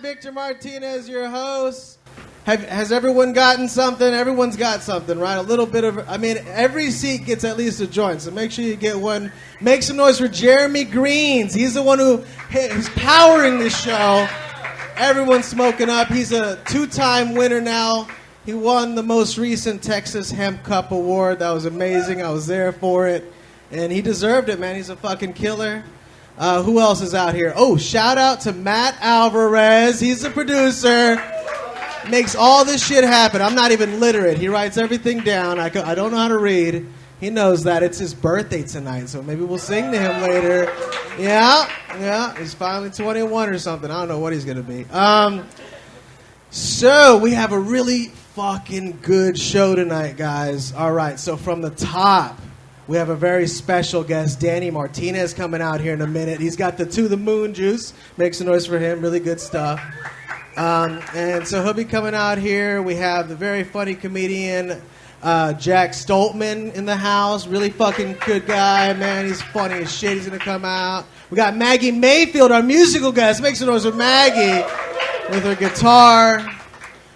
Victor Martinez, your host. Has everyone gotten something? Everyone's got something, right? A little bit of, every seat gets at least a joint, so make sure you get one. Make some noise for Jeremy Greens. He's the one who's powering this show. Everyone's smoking up. He's a 2-time winner now. He won the most recent Texas Hemp Cup Award. That was amazing. I was there for it. And he deserved it, man. He's a fucking killer. Who else is out here? Oh, shout out to Matt Alvarez. He's the producer. Makes all this shit happen. I'm not even literate. He writes everything down. I don't know how to read. He knows that. It's his birthday tonight, so maybe we'll sing to him later. Yeah. He's finally 21 or something. I don't know what he's going to be. So we have a really fucking good show tonight, guys. All right, so from the top, we have a very special guest, Danny Martinez, coming out here in a minute. He's got the To the Moon juice. Make some noise for him. Really good stuff. And so he'll be coming out here. We have the very funny comedian Jack Stoltman in the house. Really fucking good guy, man. He's funny as shit. He's going to come out. We got Maggie Mayfield, our musical guest. Make some noise for Maggie with her guitar.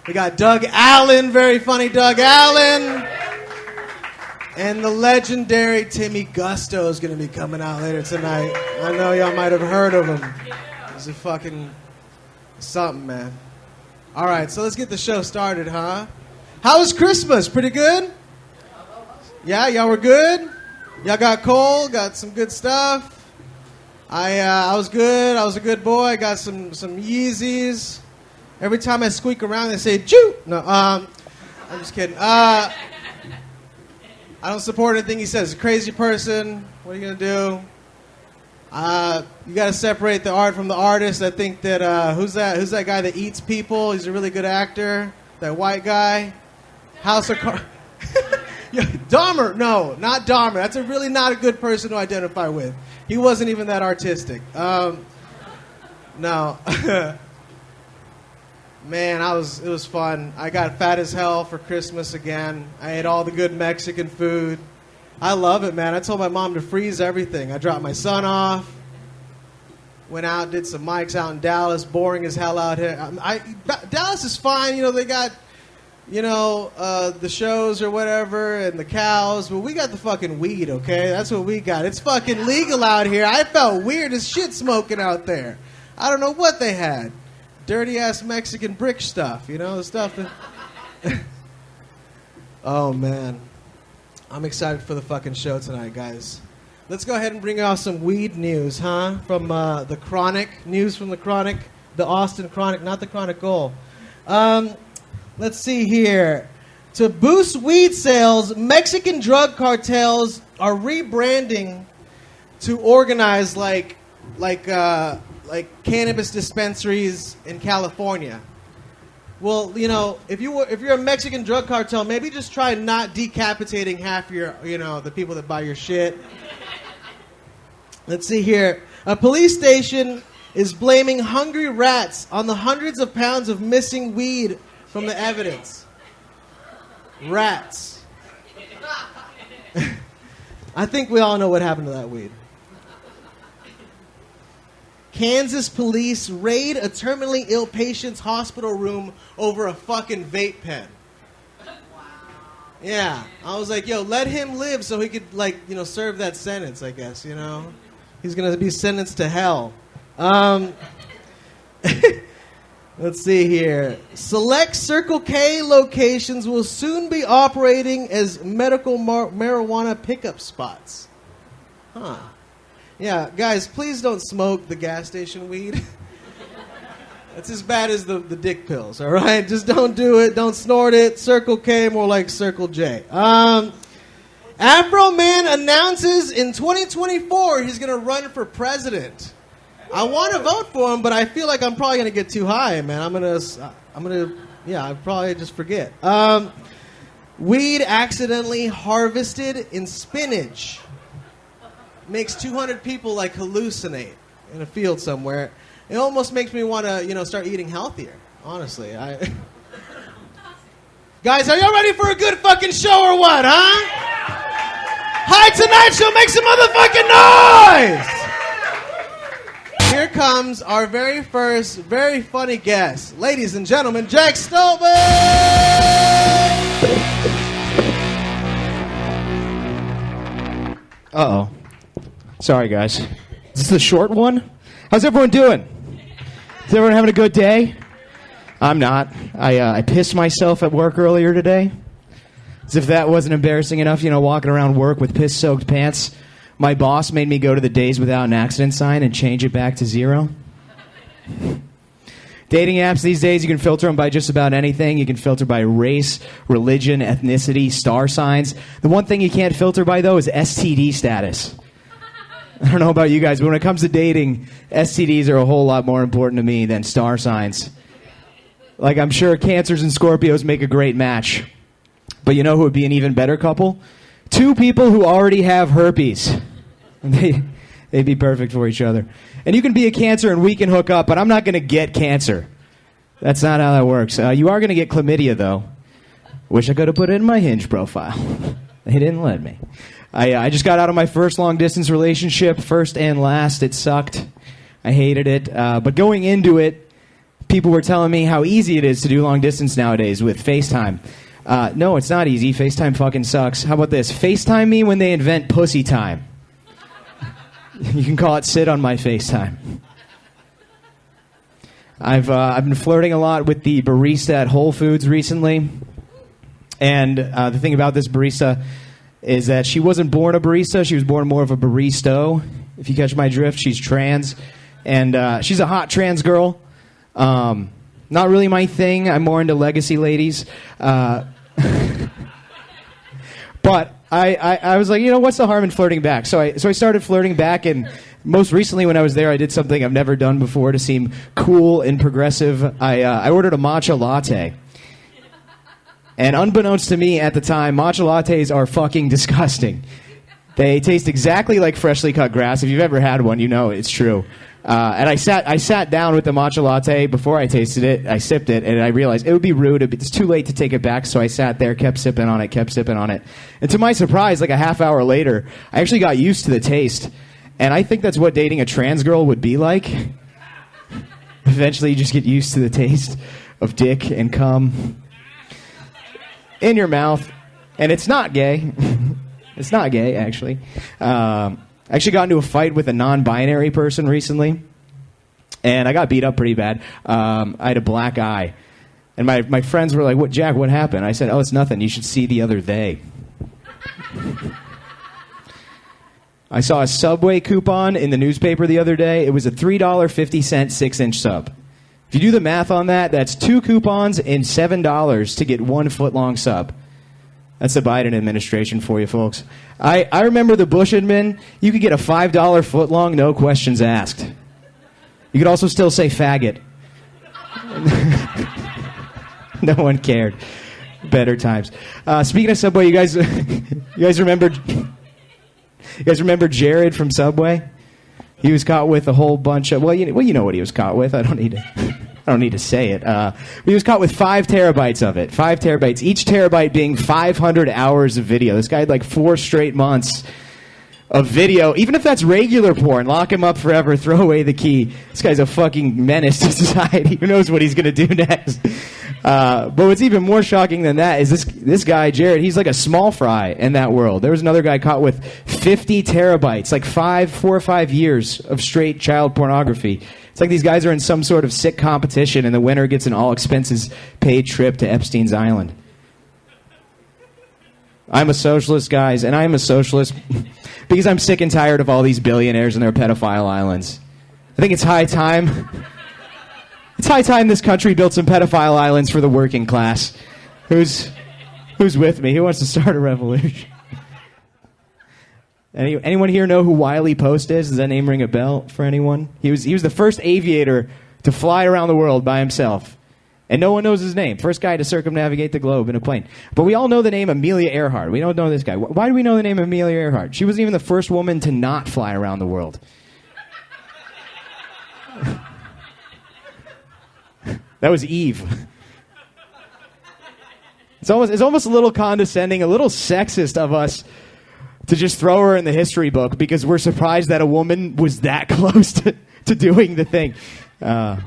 We got Doug Allen, very funny Doug Allen. And the legendary Timmy Gusto is going to be coming out later tonight. I know y'all might have heard of him. He's a fucking something, man. All right, so let's get the show started, huh? How was Christmas? Pretty good? Yeah, y'all were good? Y'all got cold? Got some good stuff? I was good. I was a good boy. Got some Yeezys. Every time I squeak around, they say, "Choo!" No, I'm just kidding. I don't support anything he says. He's a crazy person. What are you going to do? You got to separate the art from the artist. I think that, who's that guy that eats people? He's a really good actor. That white guy. House of Cards. Dahmer. No, not Dahmer. That's really not a good person to identify with. He wasn't even that artistic. No. Man, it was fun. I got fat as hell for Christmas again. I ate all the good Mexican food. I love it, man. I told my mom to freeze everything. I dropped my son off. Went out, did some mics out in Dallas. Boring as hell out here. Dallas is fine. You know, they got, the shows or whatever and the cows. But we got the fucking weed, okay? That's what we got. It's fucking legal out here. I felt weird as shit smoking out there. I don't know what they had. Dirty-ass Mexican brick stuff, the stuff that... Oh, man. I'm excited for the fucking show tonight, guys. Let's go ahead and bring out some weed news, huh? From the Chronic. News from the Chronic. The Austin Chronic, not the Chronicle. Let's see here. To boost weed sales, Mexican drug cartels are rebranding to organize like cannabis dispensaries in California. Well, if you're a Mexican drug cartel, maybe just try not decapitating half your, the people that buy your shit. Let's see here. A police station is blaming hungry rats on the hundreds of pounds of missing weed from the evidence. Rats. I think we all know what happened to that weed. Kansas police raid a terminally ill patient's hospital room over a fucking vape pen. Wow. Yeah. I was like, let him live so he could, serve that sentence, I guess, He's going to be sentenced to hell. Let's see here. Select Circle K locations will soon be operating as medical marijuana pickup spots. Huh. Yeah, guys, please don't smoke the gas station weed. It's as bad as the dick pills, all right? Just don't do it. Don't snort it. Circle K, more like Circle J. Afro Man announces in 2024 he's going to run for president. I want to vote for him, but I feel like I'm probably going to get too high, man. I'll probably just forget. Weed accidentally harvested in spinach makes 200 people hallucinate in a field somewhere. It almost makes me want to, start eating healthier. Honestly, guys, are y'all ready for a good fucking show or what, huh? Hi, Tonight Show, make some motherfucking noise! Here comes our very first, very funny guest. Ladies and gentlemen, Jack Stolberg! Uh-oh. Sorry, guys. Is this the short one? How's everyone doing? Is everyone having a good day? I'm not. I pissed myself at work earlier today. As if that wasn't embarrassing enough, walking around work with piss-soaked pants. My boss made me go to the Days Without an Accident sign and change it back to 0. Dating apps these days, you can filter them by just about anything. You can filter by race, religion, ethnicity, star signs. The one thing you can't filter by, though, is STD status. I don't know about you guys, but when it comes to dating, STDs are a whole lot more important to me than star signs. Like, I'm sure Cancers and Scorpios make a great match. But you know who would be an even better couple? 2 people who already have herpes. They'd be perfect for each other. And you can be a Cancer and we can hook up, but I'm not going to get cancer. That's not how that works. You are going to get chlamydia, though. Wish I could have put it in my Hinge profile. They didn't let me. I just got out of my first long-distance relationship, first and last. It sucked. I hated it. But going into it, people were telling me how easy it is to do long-distance nowadays with FaceTime. No, it's not easy. FaceTime fucking sucks. How about this? FaceTime me when they invent pussy time. You can call it sit on my FaceTime. I've been flirting a lot with the barista at Whole Foods recently. And the thing about this barista is that she wasn't born a barista. She was born more of a baristo. If you catch my drift, she's trans. And she's a hot trans girl. Not really my thing. I'm more into legacy ladies. But I was like, what's the harm in flirting back? So I started flirting back, and most recently when I was there, I did something I've never done before to seem cool and progressive. I ordered a matcha latte. And unbeknownst to me at the time, matcha lattes are fucking disgusting. They taste exactly like freshly cut grass. If you've ever had one, you know it's true. And I sat down with the matcha latte before I tasted it. I sipped it, and I realized it would be rude. It's too late to take it back, so I sat there, kept sipping on it. And to my surprise, like a half hour later, I actually got used to the taste. And I think that's what dating a trans girl would be like. Eventually, you just get used to the taste of dick and cum in your mouth. And it's not gay. It's not gay, actually. I actually got into a fight with a non-binary person recently, and I got beat up pretty bad. I had a black eye, and my friends were like, "What, Jack, what happened?" I said, "Oh, it's nothing. You should see the other they." I saw a Subway coupon in the newspaper the other day. It was a $3.50 6-inch sub. If you do the math on that, that's 2 coupons and $7 to get 1 foot-long sub. That's the Biden administration for you, folks. I remember the Bush admin. You could get a $5 footlong, no questions asked. You could also still say faggot. No one cared. Better times. Speaking of Subway, you guys remember Jared from Subway? He was caught with a whole bunch of you know what he was caught with. I don't need to say it. He was caught with 5 terabytes of it. 5 terabytes. Each terabyte being 500 hours of video. This guy had like 4 straight months of video. Even if that's regular porn, lock him up forever, throw away the key. This guy's a fucking menace to society. Who knows what he's going to do next? But what's even more shocking than that is this guy, Jared, he's like a small fry in that world. There was another guy caught with 50 terabytes, like 4 or 5 years of straight child pornography. It's like these guys are in some sort of sick competition, and the winner gets an all-expenses-paid trip to Epstein's Island. I'm a socialist, guys, and I'm a socialist because I'm sick and tired of all these billionaires and their pedophile islands. I think it's high time. It's high time this country built some pedophile islands for the working class. Who's with me? Who wants to start a revolution? Anyone here know who Wiley Post is? Does that name ring a bell for anyone? He was the first aviator to fly around the world by himself. And no one knows his name. First guy to circumnavigate the globe in a plane. But we all know the name Amelia Earhart. We don't know this guy. Why do we know the name Amelia Earhart? She wasn't even the first woman to not fly around the world. That was Eve. It's almost a little condescending, a little sexist of us to just throw her in the history book because we're surprised that a woman was that close to to doing the thing. I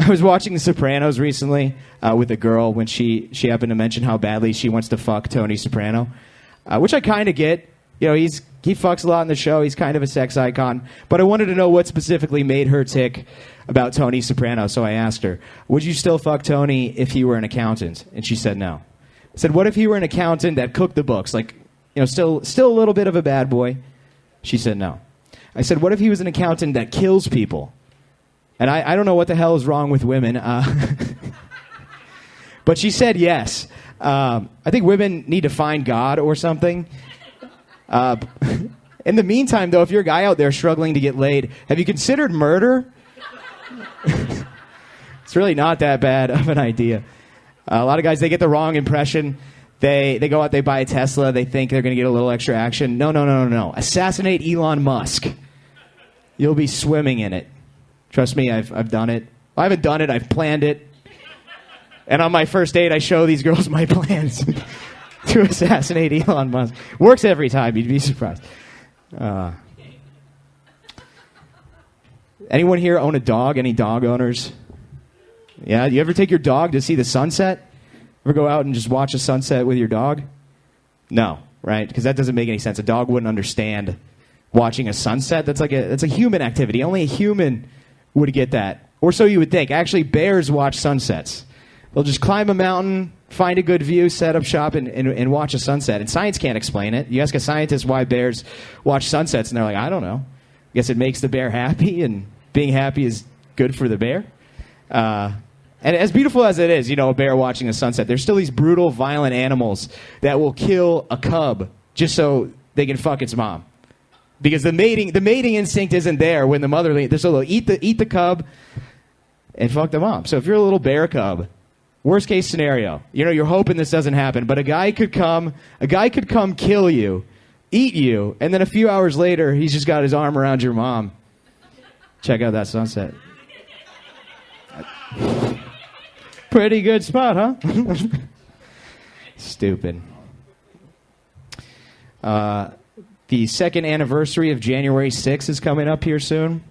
was watching The Sopranos recently with a girl when she happened to mention how badly she wants to fuck Tony Soprano, which I kind of get. You know, he fucks a lot in the show. He's kind of a sex icon. But I wanted to know what specifically made her tick about Tony Soprano, so I asked her, would you still fuck Tony if he were an accountant? And she said no. I said, what if he were an accountant that cooked the books? Like, you know, still a little bit of a bad boy? She said no. I said, what if he was an accountant that kills people? And I don't know what the hell is wrong with women. But she said yes. I think women need to find God or something. In the meantime, though, if you're a guy out there struggling to get laid, have you considered murder? It's really not that bad of an idea. A lot of guys, they get the wrong impression. They go out, they buy a Tesla, they think they're going to get a little extra action. No. Assassinate Elon Musk. You'll be swimming in it. Trust me, I've done it. I haven't done it, I've planned it. And on my first date, I show these girls my plans to assassinate Elon Musk. Works every time, you'd be surprised. Anyone here own a dog? Any dog owners? Yeah, you ever take your dog to see the sunset? Ever go out and just watch a sunset with your dog? No, right? Because that doesn't make any sense. A dog wouldn't understand watching a sunset. That's a human activity. Only a human would get that. Or so you would think. Actually, bears watch sunsets. They'll just climb a mountain, find a good view, set up shop, and watch a sunset. And science can't explain it. You ask a scientist why bears watch sunsets, and they're like, I don't know. I guess it makes the bear happy, and being happy is good for the bear. And as beautiful as it is, you know, a bear watching a sunset, there's still these brutal, violent animals that will kill a cub just so they can fuck its mom. Because the mating instinct isn't there when the mother, so they'll eat the cub and fuck the mom. So if you're a little bear cub, worst case scenario, you know, you're hoping this doesn't happen, but a guy could come kill you, eat you, and then a few hours later, he's just got his arm around your mom. Check out that sunset. Pretty good spot, huh? Stupid. The second anniversary of January 6th is coming up here soon.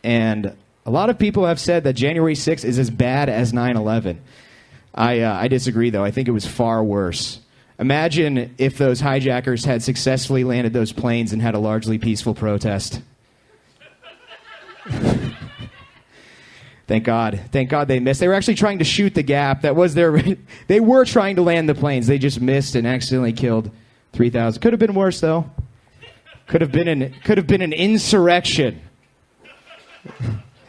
And a lot of people have said that January 6th is as bad as 9/11. I disagree, though. I think it was far worse. Imagine if those hijackers had successfully landed those planes and had a largely peaceful protest. Thank God. Thank God they missed. They were actually trying to shoot the gap. That was their... They were trying to land the planes. They just missed and accidentally killed 3,000. Could have been worse, though. Could have been an insurrection.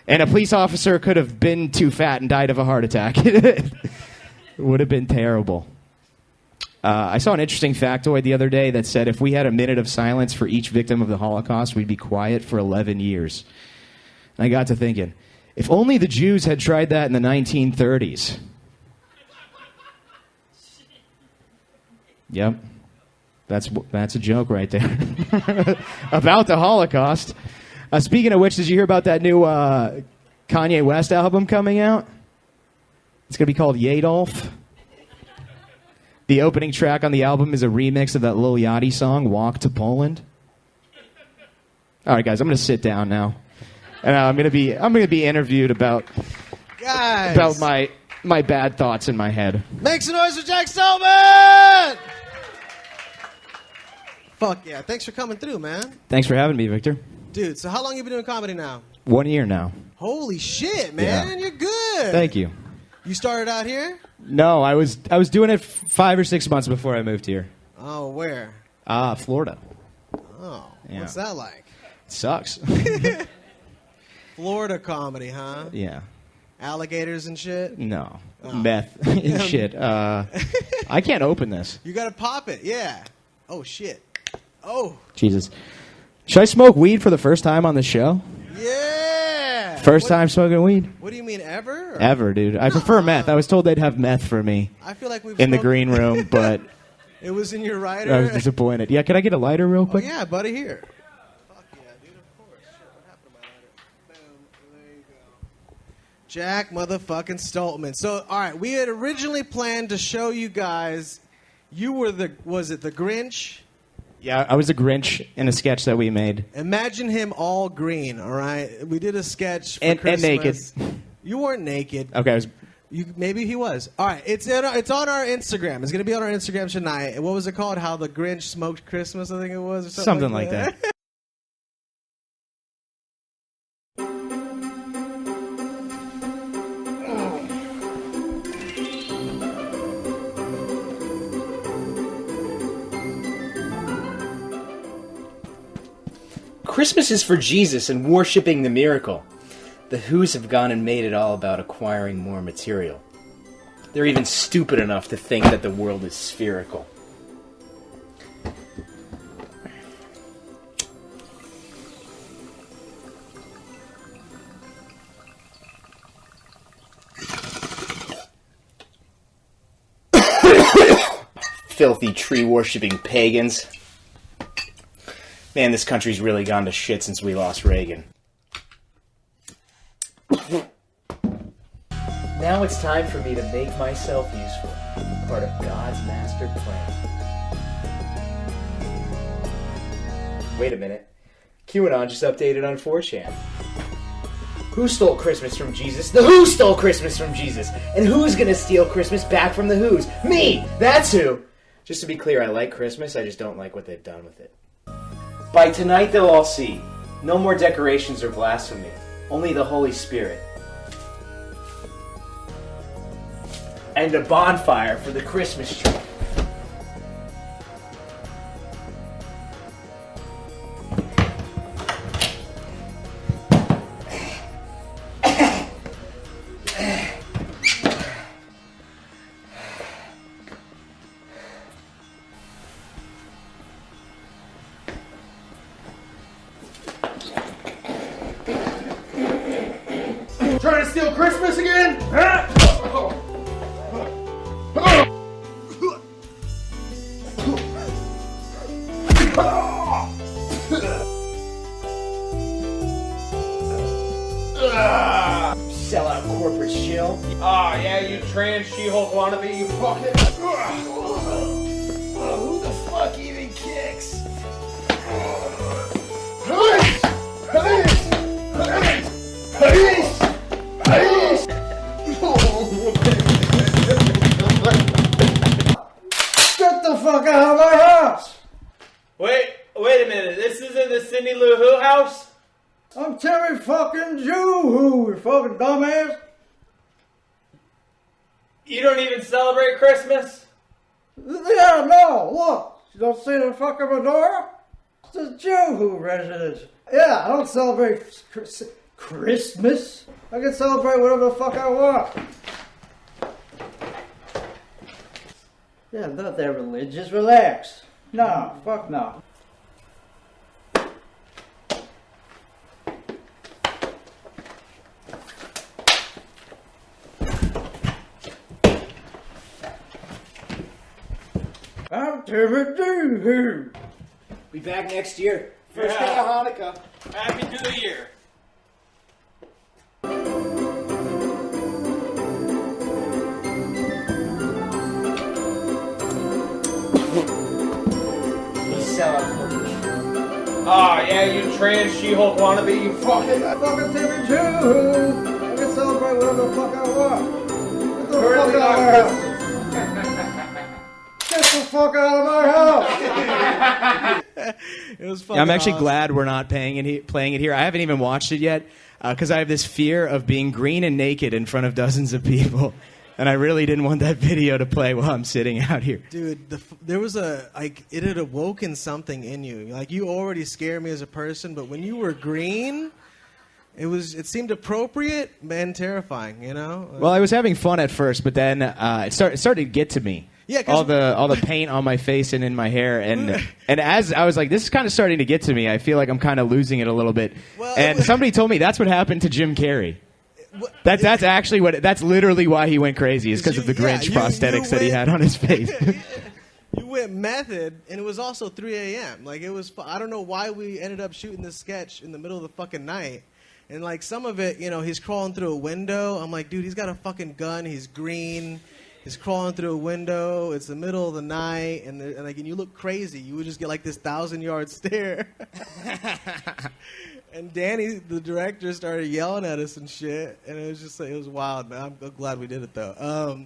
And a police officer could have been too fat and died of a heart attack. It would have been terrible. I saw an interesting factoid the other day that said if we had a minute of silence for each victim of the Holocaust, we'd be quiet for 11 years. And I got to thinking, if only the Jews had tried that in the 1930s. Yep. That's a joke right there. About the Holocaust. Speaking of which, did you hear about that new Kanye West album coming out? It's going to be called Yadolf. The opening track on the album is a remix of that Lil Yachty song, Walk to Poland. All right, guys, I'm going to sit down now. And I'm going to be interviewed about my bad thoughts in my head. Make some noise for Jack Stillman! Fuck yeah. Thanks for coming through, man. Thanks for having me, Victor. Dude, so how long you been doing comedy now? 1 year now. Holy shit, man. Yeah. You're good. Thank you. You started out here? No, I was doing it 5 or 6 months before I moved here. Oh, where? Florida. Oh, Yeah. What's that like? It sucks. Florida comedy, huh? Yeah. Alligators and shit? No. Oh. Meth and shit. I can't open this. You gotta pop it, yeah. Oh, shit. Oh. Jesus. Should I smoke weed for the first time on the show? Yeah. First time smoking weed? What do you mean, ever? Or? Ever, dude. I prefer meth. I was told they'd have meth for me I feel like we've in the smoked- green room, but It was in your rider? I was disappointed. Yeah, can I get a lighter real Oh, quick? yeah, buddy, here. Fuck yeah, dude, of course. Shit, what happened to my lighter? Boom, there you go. Jack motherfucking Stoltman. So, all right, we had originally planned to show you guys, you were the Grinch? Yeah, I was a Grinch in a sketch that we made. Imagine him all green, all right? We did a sketch for And Christmas. naked. You weren't naked. Okay, Maybe he was. All right, it's on our Instagram. It's going to be on our Instagram tonight. What was it called? How the Grinch smoked Christmas, I think it was. Or something like that. Christmas is for Jesus and worshiping the miracle. The Who's have gone and made it all about acquiring more material. They're even stupid enough to think that the world is spherical. Filthy tree-worshipping pagans. Man, this country's really gone to shit since we lost Reagan. Now it's time for me to make myself useful, part of God's master plan. Wait a minute. QAnon just updated on 4chan. Who stole Christmas from Jesus? The Who stole Christmas from Jesus! And who's gonna steal Christmas back from the Who's? Me! That's who! Just to be clear, I like Christmas, I just don't like what they've done with it. By tonight they'll all see. No more decorations or blasphemy. Only the Holy Spirit. And a bonfire for the Christmas tree. Trying to steal Christmas again? Huh? Sell out corporate shill. Oh, yeah, you trans She-Hulk wannabe, you fucking... Who the fuck even kicks? Police! Police! Police! Police! Police! Get the fuck out of my house! Wait a minute. This isn't the Cindy Lou Who house? I'm Terry fucking Jew, you fucking dumbass! You don't even celebrate Christmas? Yeah, no, look! You don't see the fucking menorah? It's a Jew residence. Yeah, I don't celebrate Christmas. I can celebrate whatever the fuck I want. Yeah, I'm not that religious. Relax. No, fuck no. I'm Timothy. Be back next year. First day of Hanukkah. Happy New Year. Sell out corporate shill. Oh, yeah, you trans She-Hulk wannabe, you fucking... Fucking Timothy Jew. I can celebrate whatever the fuck I want. Get the fuck out of my house. Get the fuck out of my house. It was fucking I'm actually awesome. glad we're not playing it here. I haven't even watched it yet because I have this fear of being green and naked in front of dozens of people. And I really didn't want that video to play while I'm sitting out here. Dude, there was it had awoken something in you. Like, you already scare me as a person, but when you were green, it seemed appropriate and terrifying, you know? Well, I was having fun at first, but then it started to get to me. Yeah, 'cause- all the paint on my face and in my hair, and as I was like, this is kind of starting to get to me. I feel like I'm kind of losing it a little bit. Well, And somebody told me that's what happened to Jim Carrey. That's actually that's literally why he went crazy, is because of the Grinch prosthetics that he had on his face. You went method, and it was also 3 a.m. Like, it was, I don't know why we ended up shooting this sketch in the middle of the fucking night. And, like, some of it, you know, he's crawling through a window. I'm like, dude, he's got a fucking gun. He's green. He's crawling through a window. It's the middle of the night, and and you look crazy. You would just get like this 1,000-yard stare. And Danny, the director, started yelling at us and shit, and it was just it was wild, man. I'm glad we did it though.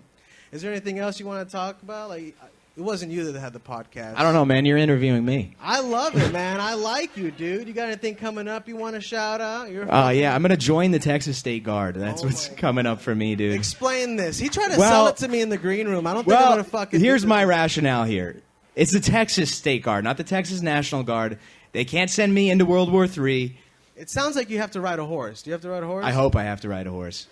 Is there anything else you want to talk about? Like, it wasn't you that had the podcast. I don't know, man. You're interviewing me. I love it, man. I like you, dude. You got anything coming up you want to shout out? Yeah, I'm going to join the Texas State Guard. That's what's coming up for me, dude. Explain this. He tried to sell it to me in the green room. I don't think I'm going to fucking here's my rationale here. It's the Texas State Guard, not the Texas National Guard. They can't send me into World War III. It sounds like you have to ride a horse. Do you have to ride a horse? I hope I have to ride a horse.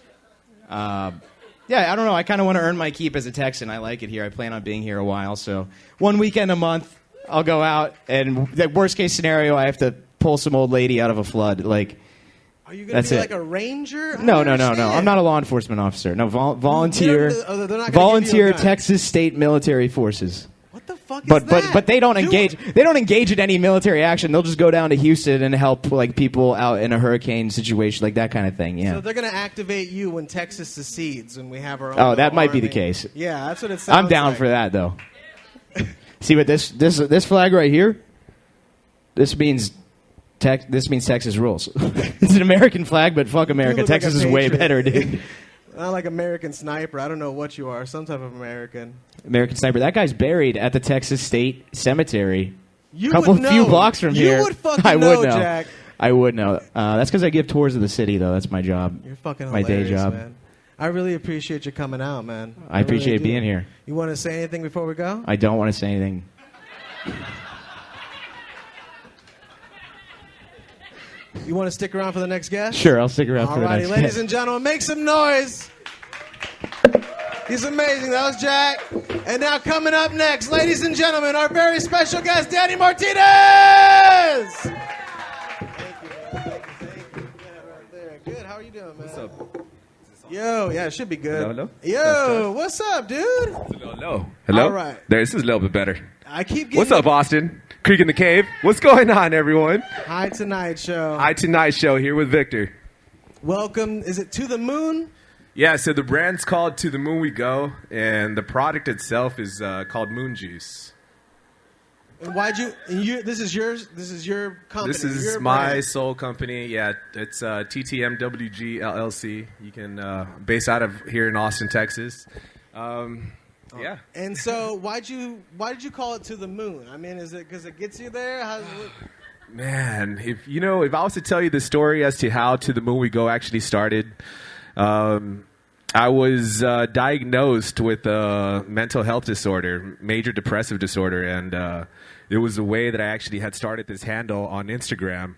Yeah, I don't know. I kind of want to earn my keep as a Texan. I like it here. I plan on being here a while. So one weekend a month, I'll go out. And the worst case scenario, I have to pull some old lady out of a flood. Like, are you going to be like a ranger? No. I'm not a law enforcement officer. No, volunteer. Volunteer Texas State Military Forces. What the fuck is that? But they don't engage. They don't engage in any military action. They'll just go down to Houston and help like people out in a hurricane situation, like that kind of thing. Yeah. So they're gonna activate you when Texas secedes, and we have our own. Oh, that might army. be the case. Yeah, that's what it sounds. I'm down like. for that though. See what this flag right here? This means Texas rules. It's an American flag, but fuck America. Texas is way better, dude. Not like American Sniper. I don't know what you are. Some type of American. American Sniper. That guy's buried at the Texas State Cemetery. You few blocks from here. You would fucking I would know, Jack. I would know. That's because I give tours of the city, though. That's my job. You're fucking my hilarious, day job. Man. I really appreciate you coming out, man. I appreciate really being here. You want to say anything before we go? I don't want to say anything. You want to stick around for the next guest? Sure, I'll stick around for the next guest. Ladies and gentlemen, make some noise. He's amazing. That was Jack. And now coming up next, ladies and gentlemen, our very special guest, Danny Martinez. Thank you, man. Thank you. Yeah, right there. Good. How are you doing, man? What's up? Yo, yeah, it should be good. Hello? Yo, what's up, dude? Hello. Hello? All right. This is a little bit better. I keep getting What's up, Austin? Creek in the Cave. What's going on, everyone? Hi Tonight Show. Hi Tonight Show here with Victor. Welcome. Is it To the Moon? Yeah, so the brand's called To the Moon We Go, and the product itself is called Moon Juice. And why'd you? This is yours. This is your company. This is your my brand. sole company. Yeah, it's TTMWG LLC. You can base out of here in Austin, Texas. Yeah. And so, why did you call it To the Moon? I mean, is it because it gets you there? Man, if I was to tell you the story as to how To the Moon We Go actually started, I was diagnosed with a mental health disorder, major depressive disorder, and it was the way that I actually had started this handle on Instagram.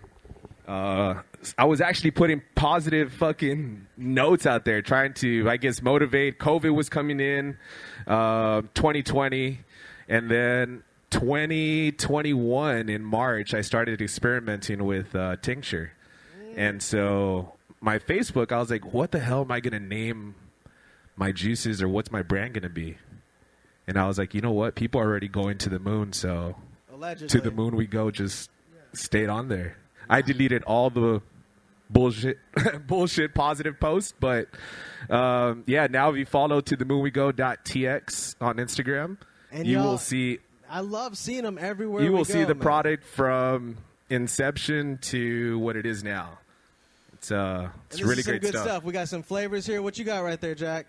I was actually putting positive fucking notes out there, trying to, I guess, motivate. COVID was coming in, 2020, and then 2021 in March, I started experimenting with tincture. And so my Facebook, I was like, what the hell am I going to name my juices, or what's my brand going to be? And I was like, you know what? People are already going to the moon, so Allegedly. To the Moon We Go just stayed on there. I deleted all the bullshit positive posts, but yeah, now if you follow To the Moon We Go.tx on Instagram, And you will see. I love seeing them everywhere. You will we see go, the man. product from inception to what it is now. It's And this really is some great good stuff. We got some flavors here. What you got right there, Jack?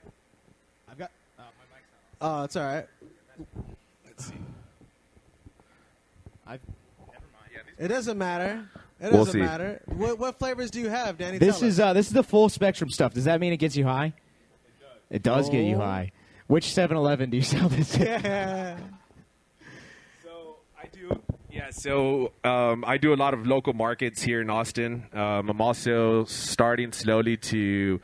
I've got. My mic's not. Oh, it's all right. Let's see. It doesn't matter. It We'll doesn't see. matter. What flavors do you have, Danny? This Tell is us. this is the full spectrum stuff. Does that mean it gets you high? It does get you Oh. high. Which 7-Eleven do you sell this in? Yeah. So I do. Yeah, so I do a lot of local markets here in Austin. I'm also starting slowly to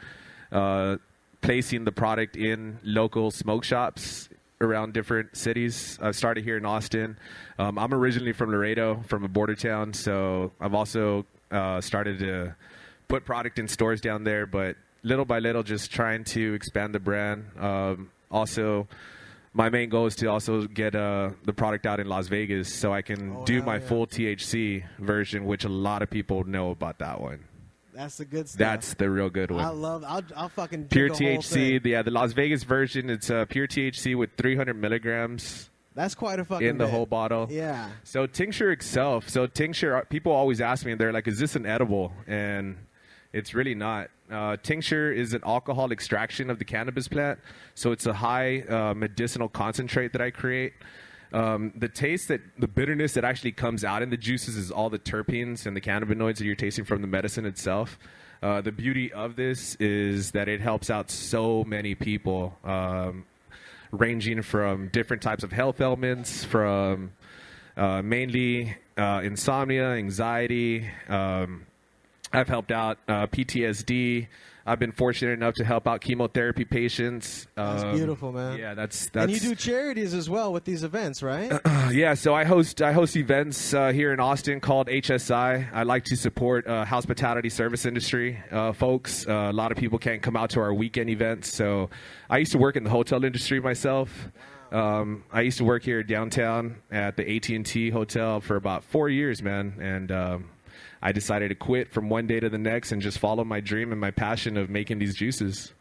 placing the product in local smoke shops around different cities. I've started here in Austin. I'm originally from Laredo, from a border town, so I've also started to put product in stores down there, but little by little just trying to expand the brand. Also, my main goal is to also get the product out in Las Vegas so I can do my full THC version, which a lot of people know about that one. That's the good stuff. That's the real good one. I'll fucking Pure drink the whole THC. thing. Yeah, the Las Vegas version. It's pure THC with 300 milligrams That's quite a fucking in the bit. whole bottle. Yeah. So tincture itself. So tincture. People always ask me, and they're like, "Is this an edible?" And it's really not. Tincture is an alcohol extraction of the cannabis plant. So it's a high medicinal concentrate that I create. The taste the bitterness that actually comes out in the juices is all the terpenes and the cannabinoids that you're tasting from the medicine itself. The beauty of this is that it helps out so many people, ranging from different types of health ailments, from mainly insomnia, anxiety. I've helped out PTSD. I've been fortunate enough to help out chemotherapy patients. That's beautiful, man. Yeah, that's. And you do charities as well with these events, right? Yeah, so I host events here in Austin called HSI. I like to support hospitality service industry folks. A lot of people can't come out to our weekend events, so I used to work in the hotel industry myself. I used to work here downtown at the AT&T Hotel for about 4 years, man, and I decided to quit from one day to the next and just follow my dream and my passion of making these juices.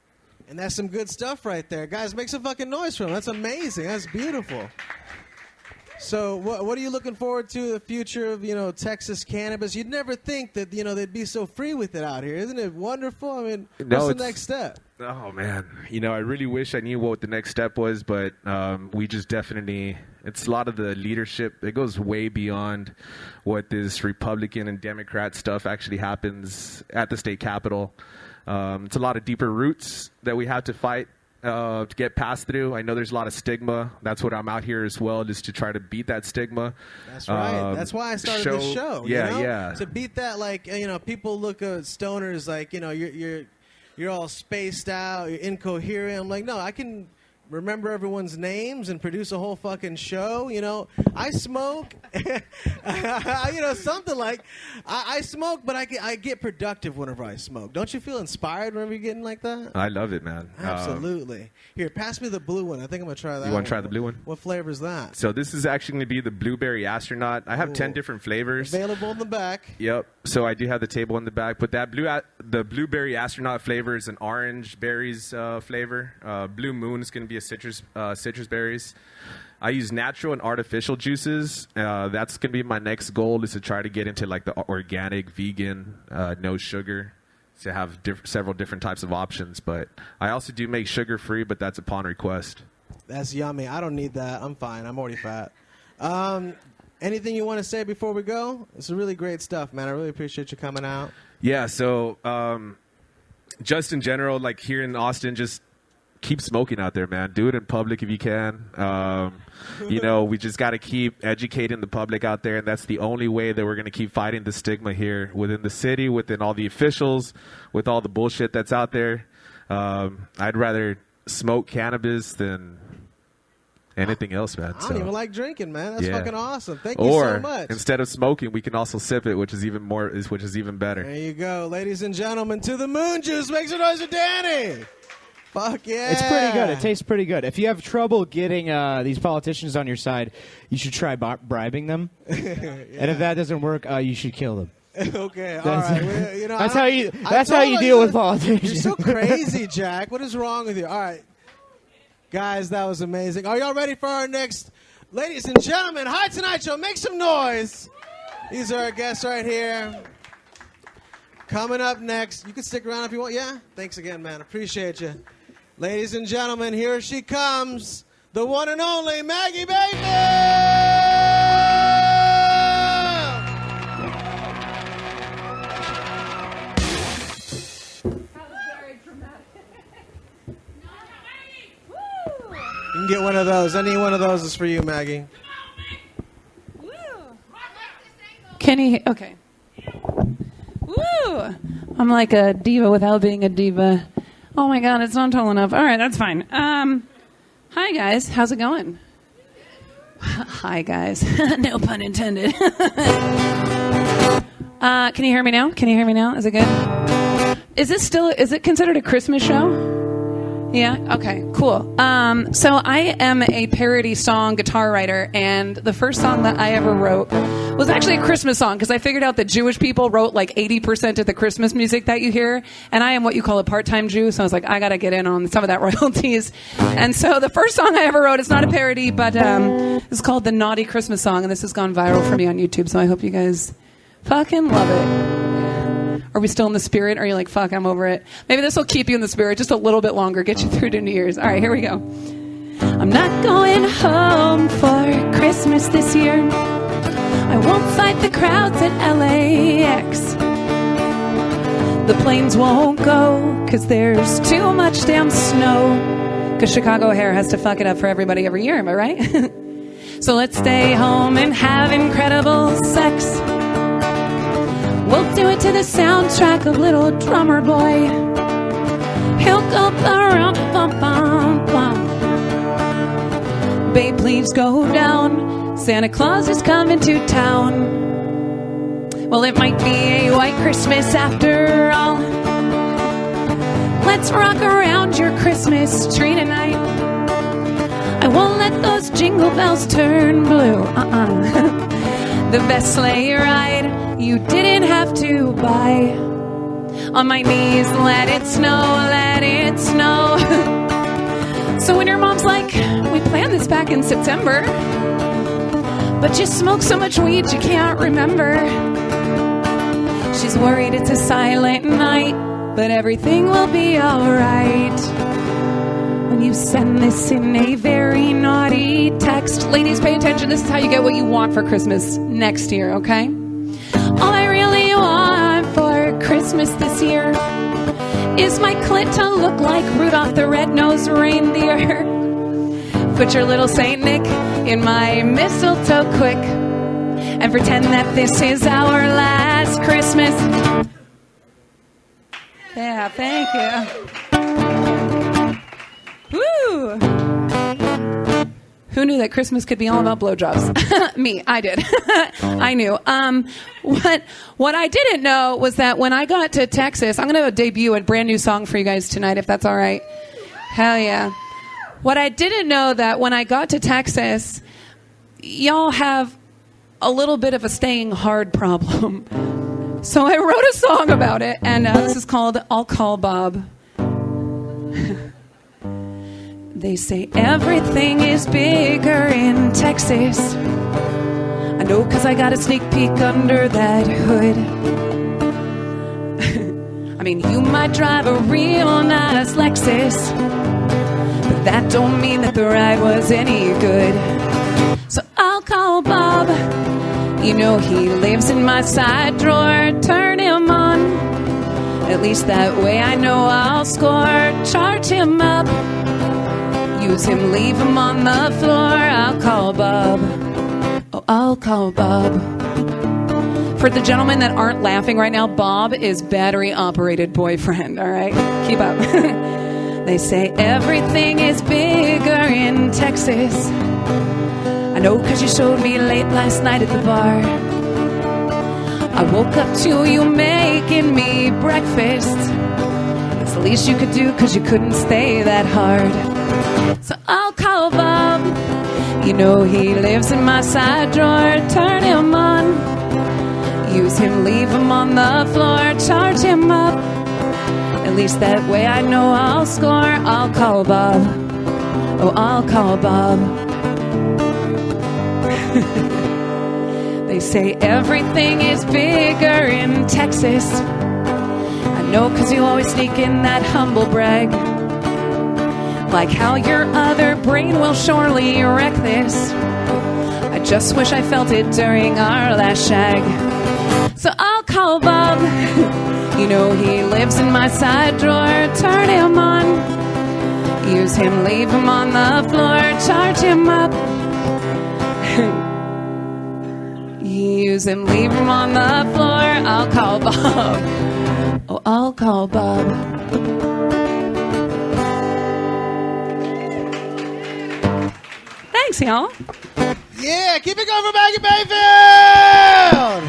And that's some good stuff right there. Guys, make some fucking noise for them. That's amazing. That's beautiful. So what are you looking forward to the future of, Texas cannabis? You'd never think that, they'd be so free with it out here. Isn't it wonderful? I mean, what's the next step? Oh, man. I really wish I knew what the next step was, but we just definitely, it's a lot of the leadership. It goes way beyond what this Republican and Democrat stuff actually happens at the state capitol. It's a lot of deeper roots that we have to fight to get passed through. I know there's a lot of stigma. That's what I'm out here as well, just to try to beat that stigma. That's right. That's why I started this show. Yeah. To beat that, people look at stoners like, you're all spaced out, you're incoherent. I'm like, no, I can remember everyone's names and produce a whole fucking show. I smoke, something like I smoke, but I get productive whenever I smoke. Don't you feel inspired whenever you're getting like that? I love it, man. Absolutely. Here, pass me the blue one. I think I'm going to try that. You want to try the blue one? What flavor is that? So this is actually going to be the Blueberry Astronaut. I have 10 different flavors. Available in the back. Yep. So I do have the table in the back. But the Blueberry Astronaut flavor is an orange berries flavor. Blue Moon is going to be a citrus berries. I use natural and artificial juices. That's going to be my next goal, is to try to get into like the organic, vegan, no sugar, to have several different types of options. But I also do make sugar free, but that's upon request. That's yummy. I don't need that. I'm fine. I'm already fat. Anything you want to say before we go? It's really great stuff, man. I really appreciate you coming out. Yeah. So just in general, like here in Austin, just keep smoking out there, man. Do it in public if you can. We just got to keep educating the public out there, and that's the only way that we're going to keep fighting the stigma here within the city, within all the officials, with all the bullshit that's out there. I'd rather smoke cannabis than anything else, man. I don't even like drinking, man. That's fucking awesome. Thank you or so much. Instead of smoking, we can also sip it, which is even better. There you go, ladies and gentlemen. To the Moon Juice. Make some noise for Danny. Fuck yeah. It's pretty good. It tastes pretty good. If you have trouble getting these politicians on your side, you should try bribing them. And if that doesn't work, you should kill them. Okay, all right. Well, that's how you deal with politicians. You're so crazy, Jack. What is wrong with you? All right. Guys, that was amazing. Are y'all ready for our next? Ladies and gentlemen, Hi Tonight Show. Make some noise. These are our guests right here. Coming up next. You can stick around if you want. Yeah? Thanks again, man. Appreciate you. Ladies and gentlemen, here she comes, the one and only Maggie Bateman! You can get one of those. Any one of those is for you, Maggie. Woo! Kenny, okay. Woo! I'm like a diva without being a diva. Oh my God, it's not tall enough. All right, that's fine. Hi guys, how's it going? Hi guys, no pun intended. Can you hear me now? Is it good? Is it considered a Christmas show? Yeah? Okay, cool. So I am a parody song guitar writer, and the first song that I ever wrote was actually a Christmas song, because I figured out that Jewish people wrote like 80% of the Christmas music that you hear, and I am what you call a part-time Jew, so I was like, I gotta get in on some of that royalties. And so the first song I ever wrote, it's not a parody, but it's called The Naughty Christmas Song, and this has gone viral for me on YouTube, so I hope you guys fucking love it. Are we still in the spirit? Or are you like, fuck, I'm over it? Maybe this will keep you in the spirit just a little bit longer, get you through to New Year's. All right, here we go. I'm not going home for Christmas this year. I won't fight the crowds at LAX. The planes won't go because there's too much damn snow. Because Chicago O'Hare has to fuck it up for everybody every year, am I right? So let's stay home and have incredible sex. We'll do it to the soundtrack of Little Drummer Boy. He'll go bum bum bum bum. Babe, please go down. Santa Claus is coming to town. Well, it might be a white Christmas after all. Let's rock around your Christmas tree tonight. I won't let those jingle bells turn blue. The best sleigh ride you didn't have to buy. On my knees, let it snow, let it snow. So when your mom's like, we planned this back in September, but you smoke so much weed you can't remember. She's worried it's a silent night, but everything will be alright. When you send this in a very naughty text. Ladies, pay attention. This is how you get what you want for Christmas next year, okay? All I really want for Christmas this year is my clit to look like Rudolph the Red-Nosed Reindeer. Put your little Saint Nick in my mistletoe quick and pretend that this is our last Christmas. Yeah, thank you. Woo! Who knew that Christmas could be all about blowjobs? Me, I did. I knew. What I didn't know was that when I got to Texas, I'm going to debut a brand new song for you guys tonight, if that's all right. Hell yeah. What I didn't know that when I got to Texas, y'all have a little bit of a staying hard problem. So I wrote a song about it, and this is called I'll Call Bob. They say everything is bigger in Texas. I know 'cause I got a sneak peek under that hood. I mean, you might drive a real nice Lexus, but that don't mean that the ride was any good. So I'll call Bob. You know he lives in my side drawer. Turn him on. At least that way I know I'll score. Charge him up. Use him, leave him on the floor. I'll call Bob. Oh, I'll call Bob. For the gentlemen that aren't laughing right now, Bob is battery-operated boyfriend, all right? Keep up. They say everything is bigger in Texas. I know 'cause you showed me late last night at the bar. I woke up to you making me breakfast. It's the least you could do 'cause you couldn't stay that hard. So I'll call Bob. You know he lives in my side drawer. Turn him on. Use him, leave him on the floor. Charge him up. At least that way I know I'll score. I'll call Bob. Oh, I'll call Bob. They say everything is bigger in Texas. I know 'cause you always sneak in that humble brag. Like how your other brain will surely wreck this. I just wish I felt it during our last shag. So I'll call Bob. You know he lives in my side drawer. Turn him on. Use him, leave him on the floor. Charge him up. Use him, leave him on the floor. I'll call Bob. Oh, I'll call Bob. Thanks, y'all. Yeah, keep it going for Maggie Mayfield!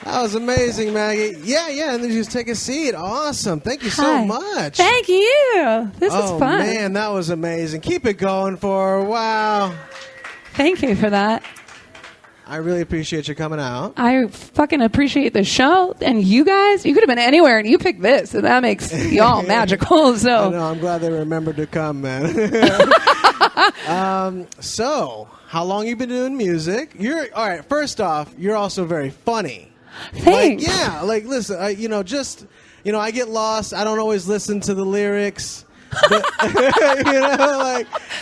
That That was amazing, Maggie. Yeah, and then just take a seat. Awesome. Thank you so Hi. much. Thank you. This is Oh, fun. man, that was amazing. Keep it going for her. Wow. Thank you for that. I really appreciate you coming out. I fucking appreciate the show. And you guys, you could have been anywhere and you picked this. And that makes y'all magical. I So, know, I'm glad they remembered to come, man. So, how long you been doing music? All right, first off, you're also very funny. thanks. Listen, I get lost. I don't always listen to the lyrics. But,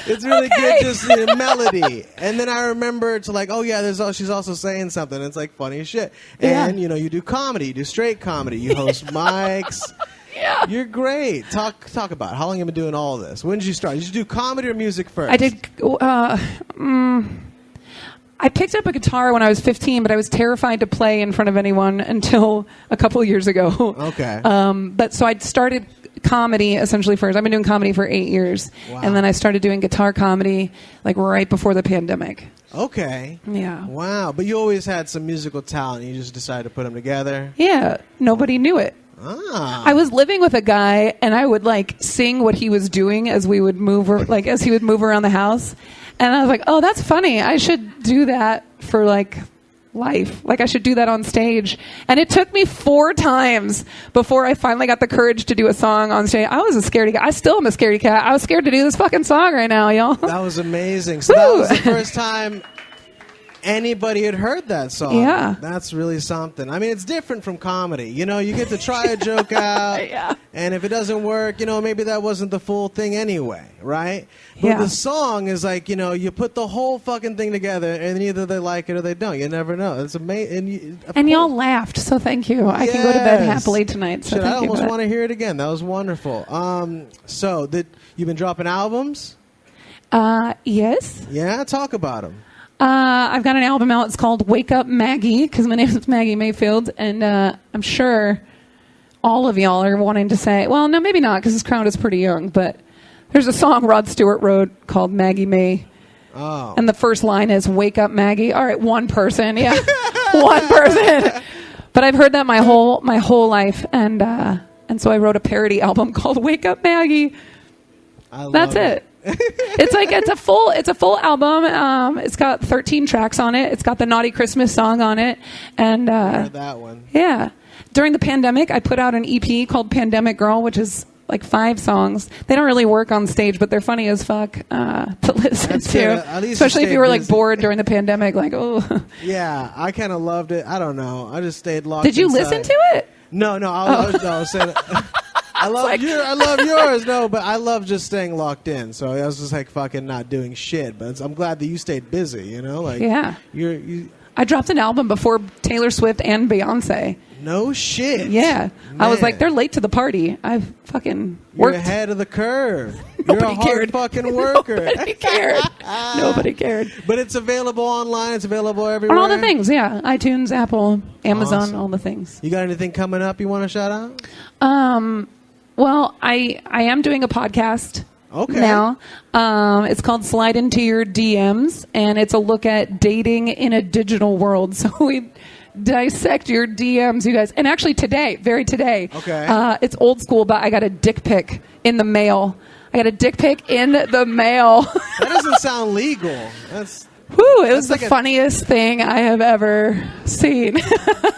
it's really Okay. good, just melody. And then I remember to she's also saying something. It's like funny as shit. And, Yeah. you do comedy. You do straight comedy. You host mics. Yeah. You're great. Talk about it. How long have you been doing all of this? When did you start? Did you do comedy or music first? I did. I picked up a guitar when I was 15, but I was terrified to play in front of anyone until a couple of years ago. Okay. But so I started comedy essentially first. I've been doing comedy for 8 years, Wow. and then I started doing guitar comedy like right before the pandemic. Okay. Yeah. Wow. But you always had some musical talent. You just decided to put them together. Yeah. Nobody knew it. Ah. I was living with a guy, and I would like sing what he was doing as we would move, as he would move around the house, and I was like, "Oh, that's funny. I should do that for like life. Like I should do that on stage." And it took me 4 times before I finally got the courage to do a song on stage. I was a scaredy cat. I still am a scaredy cat. I was scared to do this fucking song right now, y'all. That was amazing. So that Woo. was the first time anybody had heard that song. Yeah. That's really something. I mean, it's different from comedy. You get to try a joke out. Yeah. And if it doesn't work, maybe that wasn't the full thing anyway, right? But Yeah. the song is like, you put the whole fucking thing together and either they like it or they don't. You never know. It's amazing. And y'all laughed, so thank you. I can go to bed Yes. happily tonight. So Shit, I thank you. almost for that. want to hear it again. That was wonderful. So you've been dropping albums? Yes. Yeah, talk about them. I've got an album out. It's called Wake Up Maggie, because my name is Maggie Mayfield, and I'm sure all of y'all are wanting to say, well, no, maybe not, because this crowd is pretty young, but there's a song Rod Stewart wrote called Maggie May, Oh. and the first line is Wake Up Maggie. All right, one person, yeah, one person. But I've heard that my whole life, and so I wrote a parody album called Wake Up Maggie. I That's love it. It's a full album. It's got 13 tracks on it. It's got the Naughty Christmas song on it, and Heard that one. yeah. During the pandemic, I put out an EP called Pandemic Girl, which is like 5 songs. They don't really work on stage, but they're funny as fuck to listen That's to. good. At least you Especially if stayed you were like busy. bored during the pandemic, like oh. Yeah, I kind of loved it. I don't know. I just stayed locked. Did you inside. listen to it? No. I was saying. I love I love yours. No, but I love just staying locked in. So I was just like fucking not doing shit. But I'm glad that you stayed busy. Yeah. You. I dropped an album before Taylor Swift and Beyonce. No shit. Yeah. I was Man. like, they're late to the party. I've fucking You're worked. ahead of the curve. You're Nobody a hard cared. fucking worker. Nobody cared. Nobody cared. But it's available online. It's available everywhere. On all the things, yeah. iTunes, Apple, Amazon, Awesome. all the things. You got anything coming up you want to shout out? Well, I am doing a podcast Okay. now. It's called Slide Into Your DMs, and it's a look at dating in a digital world. So we dissect your DMs, you guys. And actually today, Okay. it's old school, but I got a dick pic in the mail. I got a dick pic in the mail. That doesn't sound legal. That's. Whew, it was That's the like a- funnish thing I have ever seen.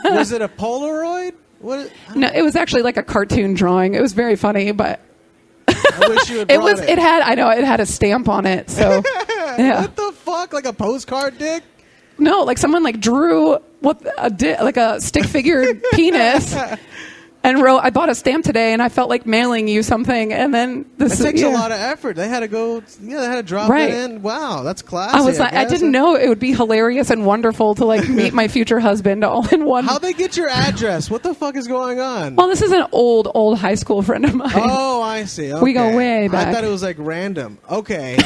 Was it a Polaroid? What? No, it was actually like a cartoon drawing. It was very funny, but I wish you had it brought was. It had a stamp on it. So yeah, What the fuck? Like a postcard dick? no, like someone like drew like a stick figure penis. And wrote, I bought a stamp today, and I felt like mailing you something. And then this It takes yeah. a lot of effort. They had to go. Yeah, they had to drop Right. it in. Wow, that's classy. I was like, I guess. didn't know it would be hilarious and wonderful to like meet my future husband all in one. How they get your address? What the fuck is going on? Well, this is an old high school friend of mine. Oh, I see. We go Okay. way back. I thought it was like random. Okay.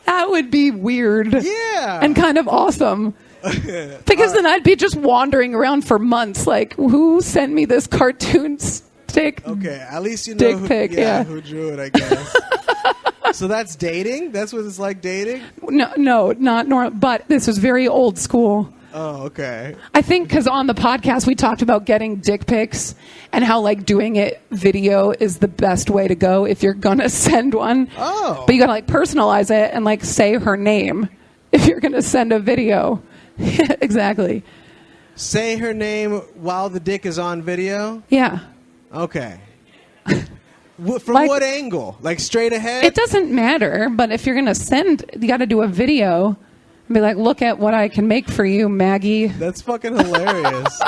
That would be weird. Yeah. And kind of awesome. Because then I'd be just wandering around for months like, who sent me this cartoon stick? Okay, at least you know Dick who, pic, yeah. who drew it, I guess. So that's dating? That's what it's like dating? No, not normal. But this was very old school. Oh, okay. I think because on the podcast we talked about getting dick pics and how like doing it video is the best way to go if you're gonna send one. Oh. But you gotta like personalize it and like say her name if you're gonna send a video. Exactly. Say her name while the dick is on video? Yeah. Okay. From Like- what angle? Like straight ahead? It doesn't matter, but if you're gonna send, you gotta do a video and be like, look at what I can make for you, Maggie. That's fucking hilarious.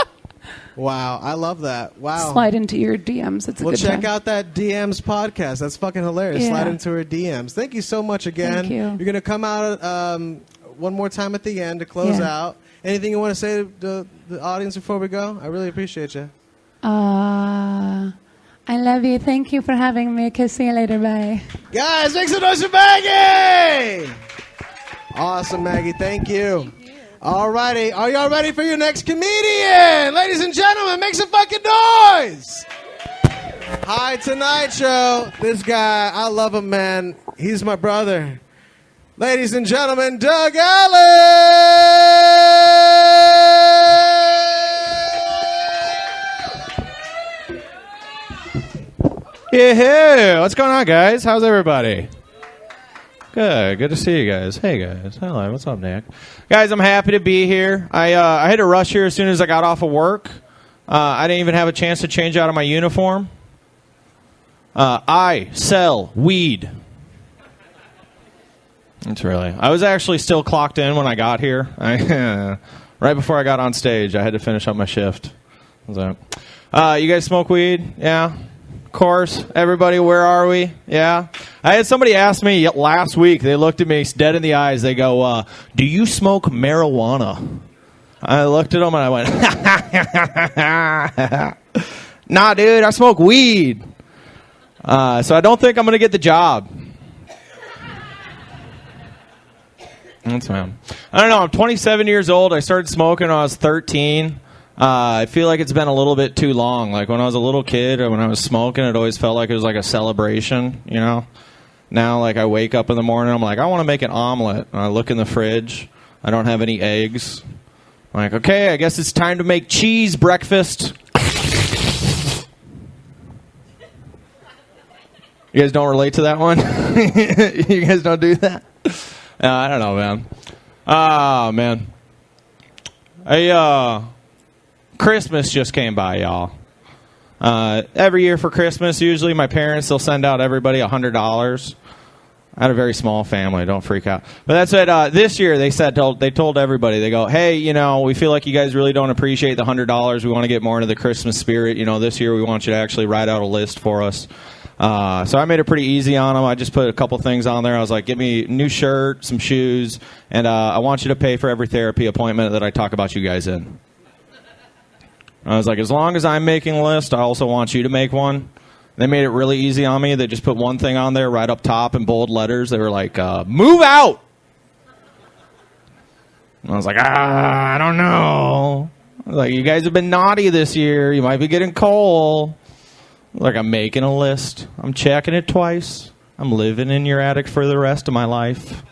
Wow, I love that. Wow. Slide into your DMs. It's a Well, good check time. out that DMs podcast. That's fucking hilarious. Yeah. Slide into her DMs. Thank you so much again. Thank you. You're going to come out one more time at the end to close Yeah. out. Anything you want to say to the audience before we go? I really appreciate you. I love you. Thank you for having me. Okay, see you later. Bye. Guys, make some noise for Maggie! Awesome, Maggie. Thank you. All righty. Are y'all ready for your next comedian? Ladies and gentlemen, make some fucking noise! Hi, Tonight Show. This guy, I love him, man. He's my brother. Ladies and gentlemen, Doug Allen! Yeah, what's going on, guys? How's everybody? Good to see you guys. Hey, guys. Hello, what's up, Nick? Guys, I'm happy to be here. I had to rush here as soon as I got off of work. I didn't even have a chance to change out of my uniform. I sell weed. It's really. I was actually still clocked in when I got here. Right before I got on stage, I had to finish up my shift. So, you guys smoke weed? Yeah. Of course. Everybody, where are we? Yeah. I had somebody ask me last week. They looked at me dead in the eyes. They go, do you smoke marijuana? I looked at them and I went, nah, dude, I smoke weed. So I don't think I'm going to get the job. That's man. I don't know. I'm 27 years old. I started smoking when I was 13. I feel like it's been a little bit too long. Like when I was a little kid or when I was smoking, it always felt like it was like a celebration, you know? Now, like I wake up in the morning, I'm like, I want to make an omelet. And I look in the fridge. I don't have any eggs. I'm like, okay, I guess it's time to make cheese breakfast. You guys don't relate to that one? You guys don't do that? I don't know, man. Man. Christmas just came by, y'all. Every year for Christmas, usually my parents, they'll send out everybody $100. I had a very small family. Don't freak out. But that's it. This year, they told everybody, they go, hey, you know, we feel like you guys really don't appreciate the $100. We want to get more into the Christmas spirit. You know, this year we want you to actually write out a list for us. So I made it pretty easy on them. I just put a couple things on there. I was like, give me a new shirt, some shoes, and I want you to pay for every therapy appointment that I talk about you guys in. I was like, as long as I'm making a list, I also want you to make one. They made it really easy on me. They just put one thing on there right up top in bold letters. They were like, move out! And I was like, I don't know. I was like, you guys have been naughty this year. You might be getting coal. Like, I'm making a list. I'm checking it twice. I'm living in your attic for the rest of my life.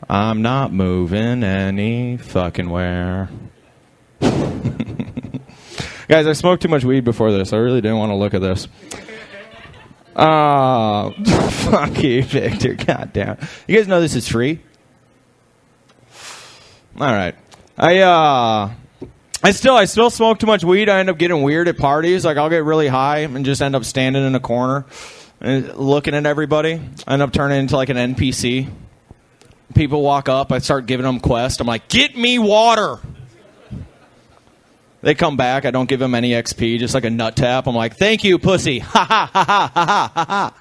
I'm not moving any fucking where. Guys, I smoked too much weed before this. I really didn't want to look at this. Fuck you, Victor. Goddamn. You guys know this is free? All right. I still smoke too much weed. I end up getting weird at parties. Like, I'll get really high and just end up standing in a corner and looking at everybody. I end up turning into like an NPC. People walk up. I start giving them quests. I'm like, get me water. They come back. I don't give them any XP, just like a nut tap. I'm like, thank you, pussy. Ha ha ha ha ha ha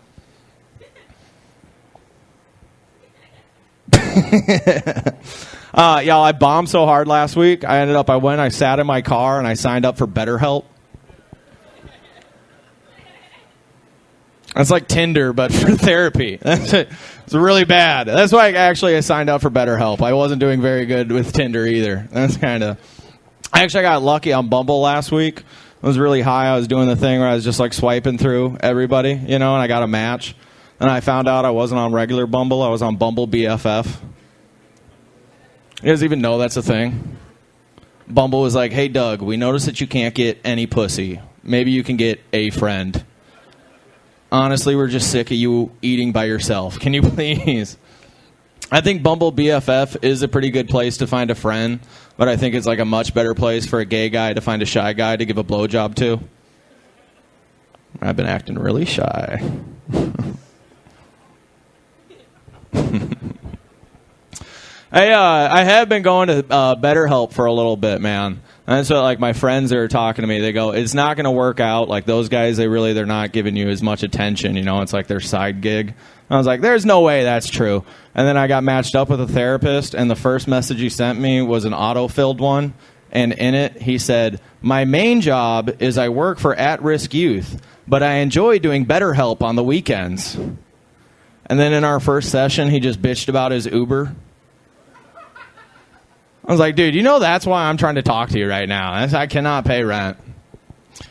ha. Y'all, I bombed so hard last week. I sat in my car and I signed up for BetterHelp. That's like Tinder, but for therapy. It's really bad. That's why I signed up for BetterHelp. I wasn't doing very good with Tinder either. I actually got lucky on Bumble last week. I was really high. I was doing the thing where I was just like swiping through everybody, you know, and I got a match. And I found out I wasn't on regular Bumble. I was on Bumble BFF. You guys even know that's a thing? Bumble was like, hey, Doug, we noticed that you can't get any pussy. Maybe you can get a friend. Honestly, we're just sick of you eating by yourself. Can you please? I think Bumble BFF is a pretty good place to find a friend, but I think it's like a much better place for a gay guy to find a shy guy to give a blowjob to. I've been acting really shy. I have been going to BetterHelp for a little bit, man. And that's what, like, my friends are talking to me. They go, it's not going to work out. Like, those guys, they're not giving you as much attention. You know, it's like their side gig. I was like, there's no way that's true. And then I got matched up with a therapist, and the first message he sent me was an auto-filled one. And in it, he said, my main job is I work for at-risk youth, but I enjoy doing BetterHelp on the weekends. And then in our first session, he just bitched about his Uber. I was like, dude, you know that's why I'm trying to talk to you right now. I cannot pay rent.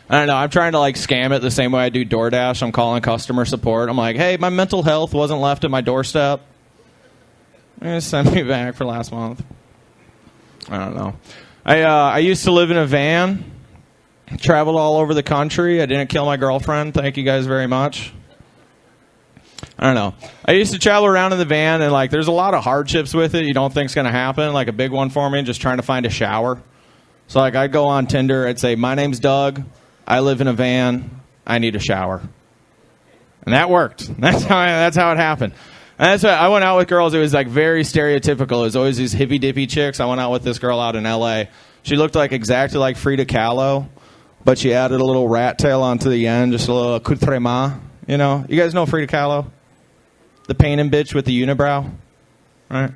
I don't know. I'm trying to, like, scam it the same way I do DoorDash. I'm calling customer support. I'm like, hey, my mental health wasn't left at my doorstep. Just send me back for last month. I don't know. I used to live in a van. Traveled all over the country. I didn't kill my girlfriend. Thank you guys very much. I don't know. I used to travel around in the van, and, like, there's a lot of hardships with it you don't think's going to happen. Like, a big one for me, just trying to find a shower. So, like, I'd go on Tinder. I'd say, my name's Doug. I live in a van. I need a shower. And that worked. That's how it happened. And that's why I went out with girls. It was, like, very stereotypical. It was always these hippy-dippy chicks. I went out with this girl out in L.A. She looked like exactly like Frida Kahlo, but she added a little rat tail onto the end, just a little accoutrement. You know? You guys know Frida Kahlo? The painting bitch with the unibrow, right?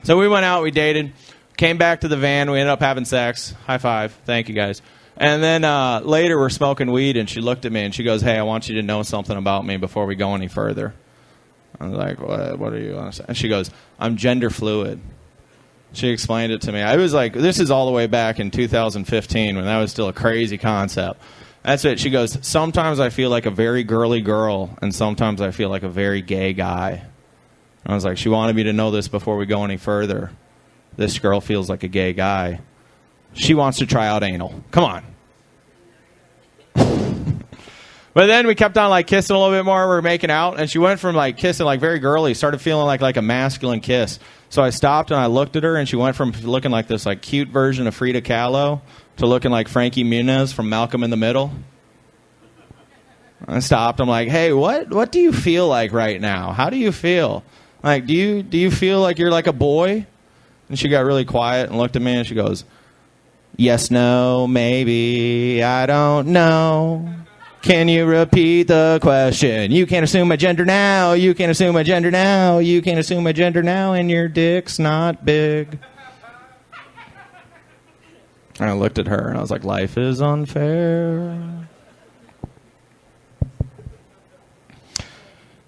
So we went out, we dated, came back to the van, we ended up having sex. High five. Thank you, guys. And then later we're smoking weed, and she looked at me, and she goes, hey, I want you to know something about me before we go any further. I was like, what are you on? And she goes, I'm gender fluid. She explained it to me. I was like, this is all the way back in 2015 when that was still a crazy concept. That's it. She goes, sometimes I feel like a very girly girl, and sometimes I feel like a very gay guy. I was like, she wanted me to know this before we go any further. This girl feels like a gay guy. She wants to try out anal. Come on. But then we kept on, like, kissing a little bit more. We were making out, and she went from, like, kissing, like, very girly, started feeling like a masculine kiss. So I stopped, and I looked at her, and she went from looking like this, like, cute version of Frida Kahlo to looking like Frankie Muniz from Malcolm in the Middle. I stopped. I'm like, hey, what do you feel like right now? How do you feel? Like, do you feel like you're like a boy? And she got really quiet and looked at me, and she goes, yes, no, maybe, I don't know. Can you repeat the question? You can't assume my gender now. You can't assume my gender now. You can't assume my gender now, and your dick's not big. And I looked at her, and I was like, life is unfair.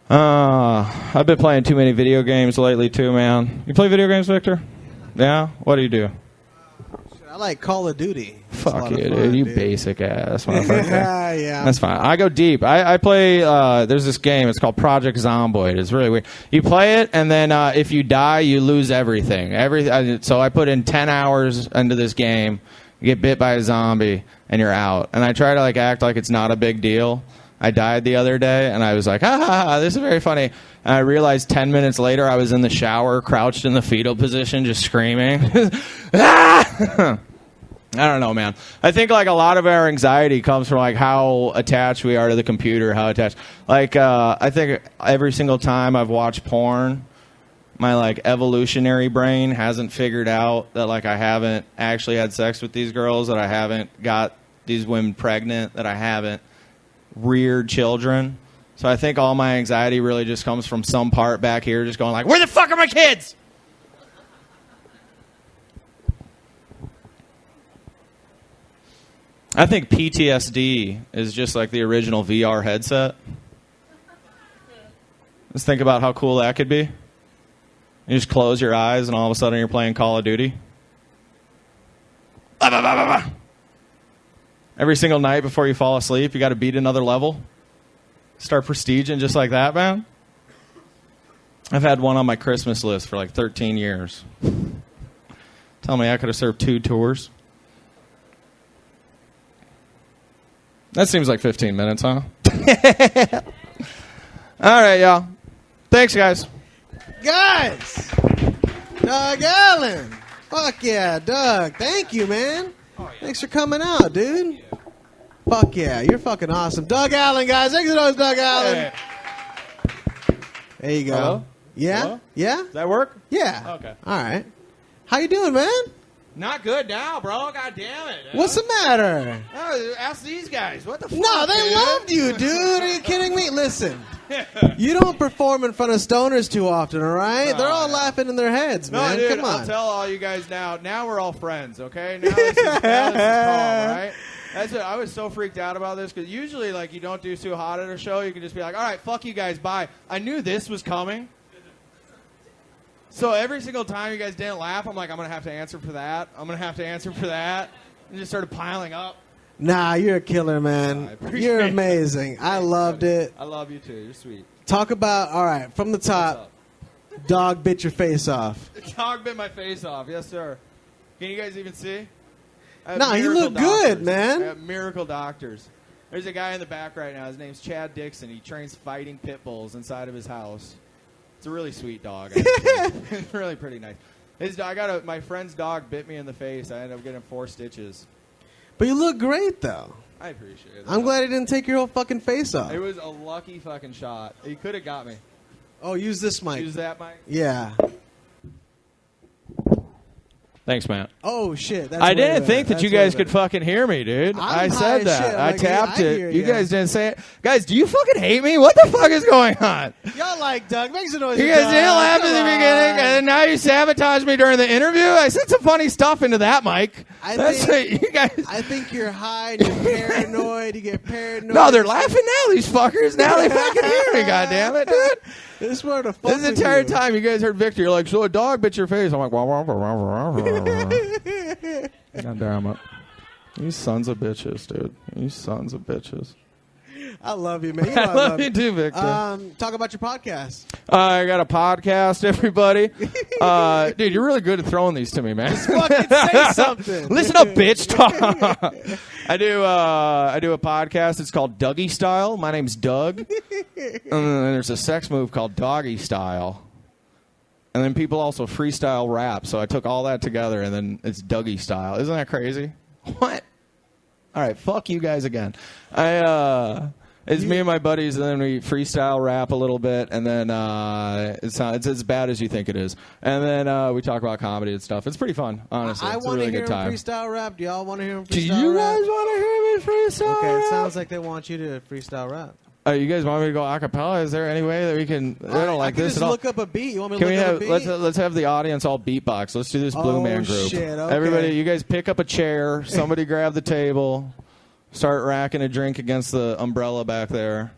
I've been playing too many video games lately, too, man. You play video games, Victor? Yeah? What do you do? I like Call of Duty. Fuck you, dude. You basic ass motherfucker. Yeah. That's fine. I go deep. I play, there's this game. It's called Project Zomboid. It's really weird. You play it, and then if you die, you lose everything. So I put in 10 hours into this game. You get bit by a zombie, and you're out. And I try to, like, act like it's not a big deal. I died the other day, and I was like, this is very funny. And I realized 10 minutes later I was in the shower, crouched in the fetal position, just screaming. I don't know, man. I think, like, a lot of our anxiety comes from, like, how attached we are to the computer, I think every single time I've watched porn, my, like, evolutionary brain hasn't figured out that, like, I haven't actually had sex with these girls, that I haven't got these women pregnant, that I haven't reared children. So I think all my anxiety really just comes from some part back here just going like, where the fuck are my kids? I think PTSD is just like the original VR headset. Just think about how cool that could be. You just close your eyes and all of a sudden you're playing Call of Duty. Every single night before you fall asleep, you got to beat another level. Start prestiging just like that, man. I've had one on my Christmas list for like 13 years. Tell me I could have served 2 tours. That seems like 15 minutes, huh? All right, y'all. Thanks, guys. Guys! Doug Allen! Fuck yeah, Doug. Thank you, man. Thanks for coming out, dude. Fuck yeah, you're fucking awesome. Doug Allen, guys. Exit noise, Doug Allen. Hey. There you go. Hello? Yeah? Hello? Yeah? Does that work? Yeah. Okay. All right. How you doing, man? Not good now, bro. God damn it. What's the matter? Oh, ask these guys. What the fuck? No, they dude? loved you, dude. Are you kidding me? Listen, you don't perform in front of stoners too often, all right? They're all laughing in their heads, No, man. dude, Come on. I'll tell all you guys now. Now we're all friends, okay? Now this is calm, right? That's it. I was so freaked out about this because usually, like, you don't do too hot at a show. You can just be like, all right, fuck you guys, bye. I knew this was coming. So every single time you guys didn't laugh, I'm like, I'm going to have to answer for that. I'm going to have to answer for that. And just started piling up. Nah, you're a killer, man. I appreciate You're it. amazing. I loved it. I love you, too. You're sweet. Talk about, all right, from the top, dog bit your face off. The dog bit my face off. Yes, sir. Can you guys even see? I have Nah, you miracle look good, doctors. man. I have miracle doctors. There's a guy in the back right now. His name's Chad Dixon. He trains fighting pit bulls inside of his house. It's a really sweet dog. It's really pretty nice. My friend's dog bit me in the face. I ended up getting 4 stitches. But you look great, though. I appreciate it. I'm glad he didn't take your whole fucking face off. It was a lucky fucking shot. He could have got me. Oh, use this mic. Use that mic? Yeah. Thanks, Matt. Oh, shit. That's I way didn't better. think that That's you way guys better. could fucking hear me, dude. I'm I high said as that. shit. I Like, tapped I it. hear You ya. guys didn't say it. Guys, do you fucking hate me? What the fuck is going on? Y'all like Doug. Make some noise. You for guys Doug. didn't laugh at Come the on. beginning, and then now you sabotage me during the interview. I said some funny stuff into that mic. I think you're high and you're paranoid. You get paranoid. No, they're laughing now. These fuckers. Now they fucking hear me. God damn it, dude. This word of fuck This with entire you. time, you guys heard Victor. You're like, so a dog bit your face. I'm like, wah, wah, wah, wah, wah, wah, wah. God damn it. You sons of bitches, dude. You sons of bitches. I love you, man. You know I love you too, Victor. Talk about your podcast. I got a podcast, everybody. Dude, you're really good at throwing these to me, man. Just fucking say something. Listen up, bitch. I do a podcast. It's called Dougie Style. My name's Doug. And then there's a sex move called Doggy Style. And then people also freestyle rap. So I took all that together, and then it's Dougie Style. Isn't that crazy? What? All right, fuck you guys again. It's me and my buddies, and then we freestyle rap a little bit, and then it's as bad as you think it is. And then we talk about comedy and stuff. It's pretty fun, honestly. I It's a want really to hear good him time. freestyle rap. Do y'all want to hear him freestyle Do you rap? guys want to hear me freestyle Okay, it rap? sounds like they want you to freestyle rap. You guys want me to go a cappella? Is there any way that we can? They don't like I can this just at all. look up a beat. You want me to Can we look have up a beat? let's have the audience all beatbox. Let's do this Blue Oh, Man group. shit, okay. Everybody, you guys pick up a chair. Somebody grab the table. Start racking a drink against the umbrella back there.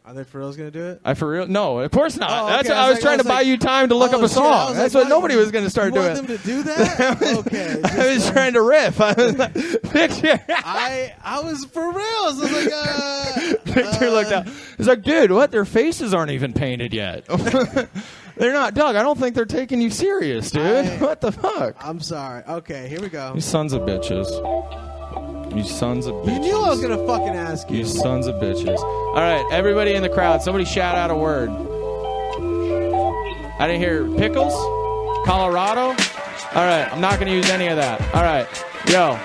Are they for reals going to do it? I for real? No, of course not. Oh, That's okay. I was trying to like- buy you time to look oh, up a shit. I song. was That's like, what nobody was going to start you doing. want them to do that? Okay. I was trying to riff. I was like, Victor. I was for reals. I was like, Victor looked out. He's like, dude, what? Their faces aren't even painted yet. They're not. Doug, I don't think they're taking you serious, dude. What the fuck? I'm sorry. Okay, here we go. You sons of bitches. You sons of bitches. You knew I was going to fucking ask you. You sons of bitches. All right, everybody in the crowd, somebody shout out a word. I didn't hear pickles, Colorado. All right, I'm not going to use any of that. All right, yo,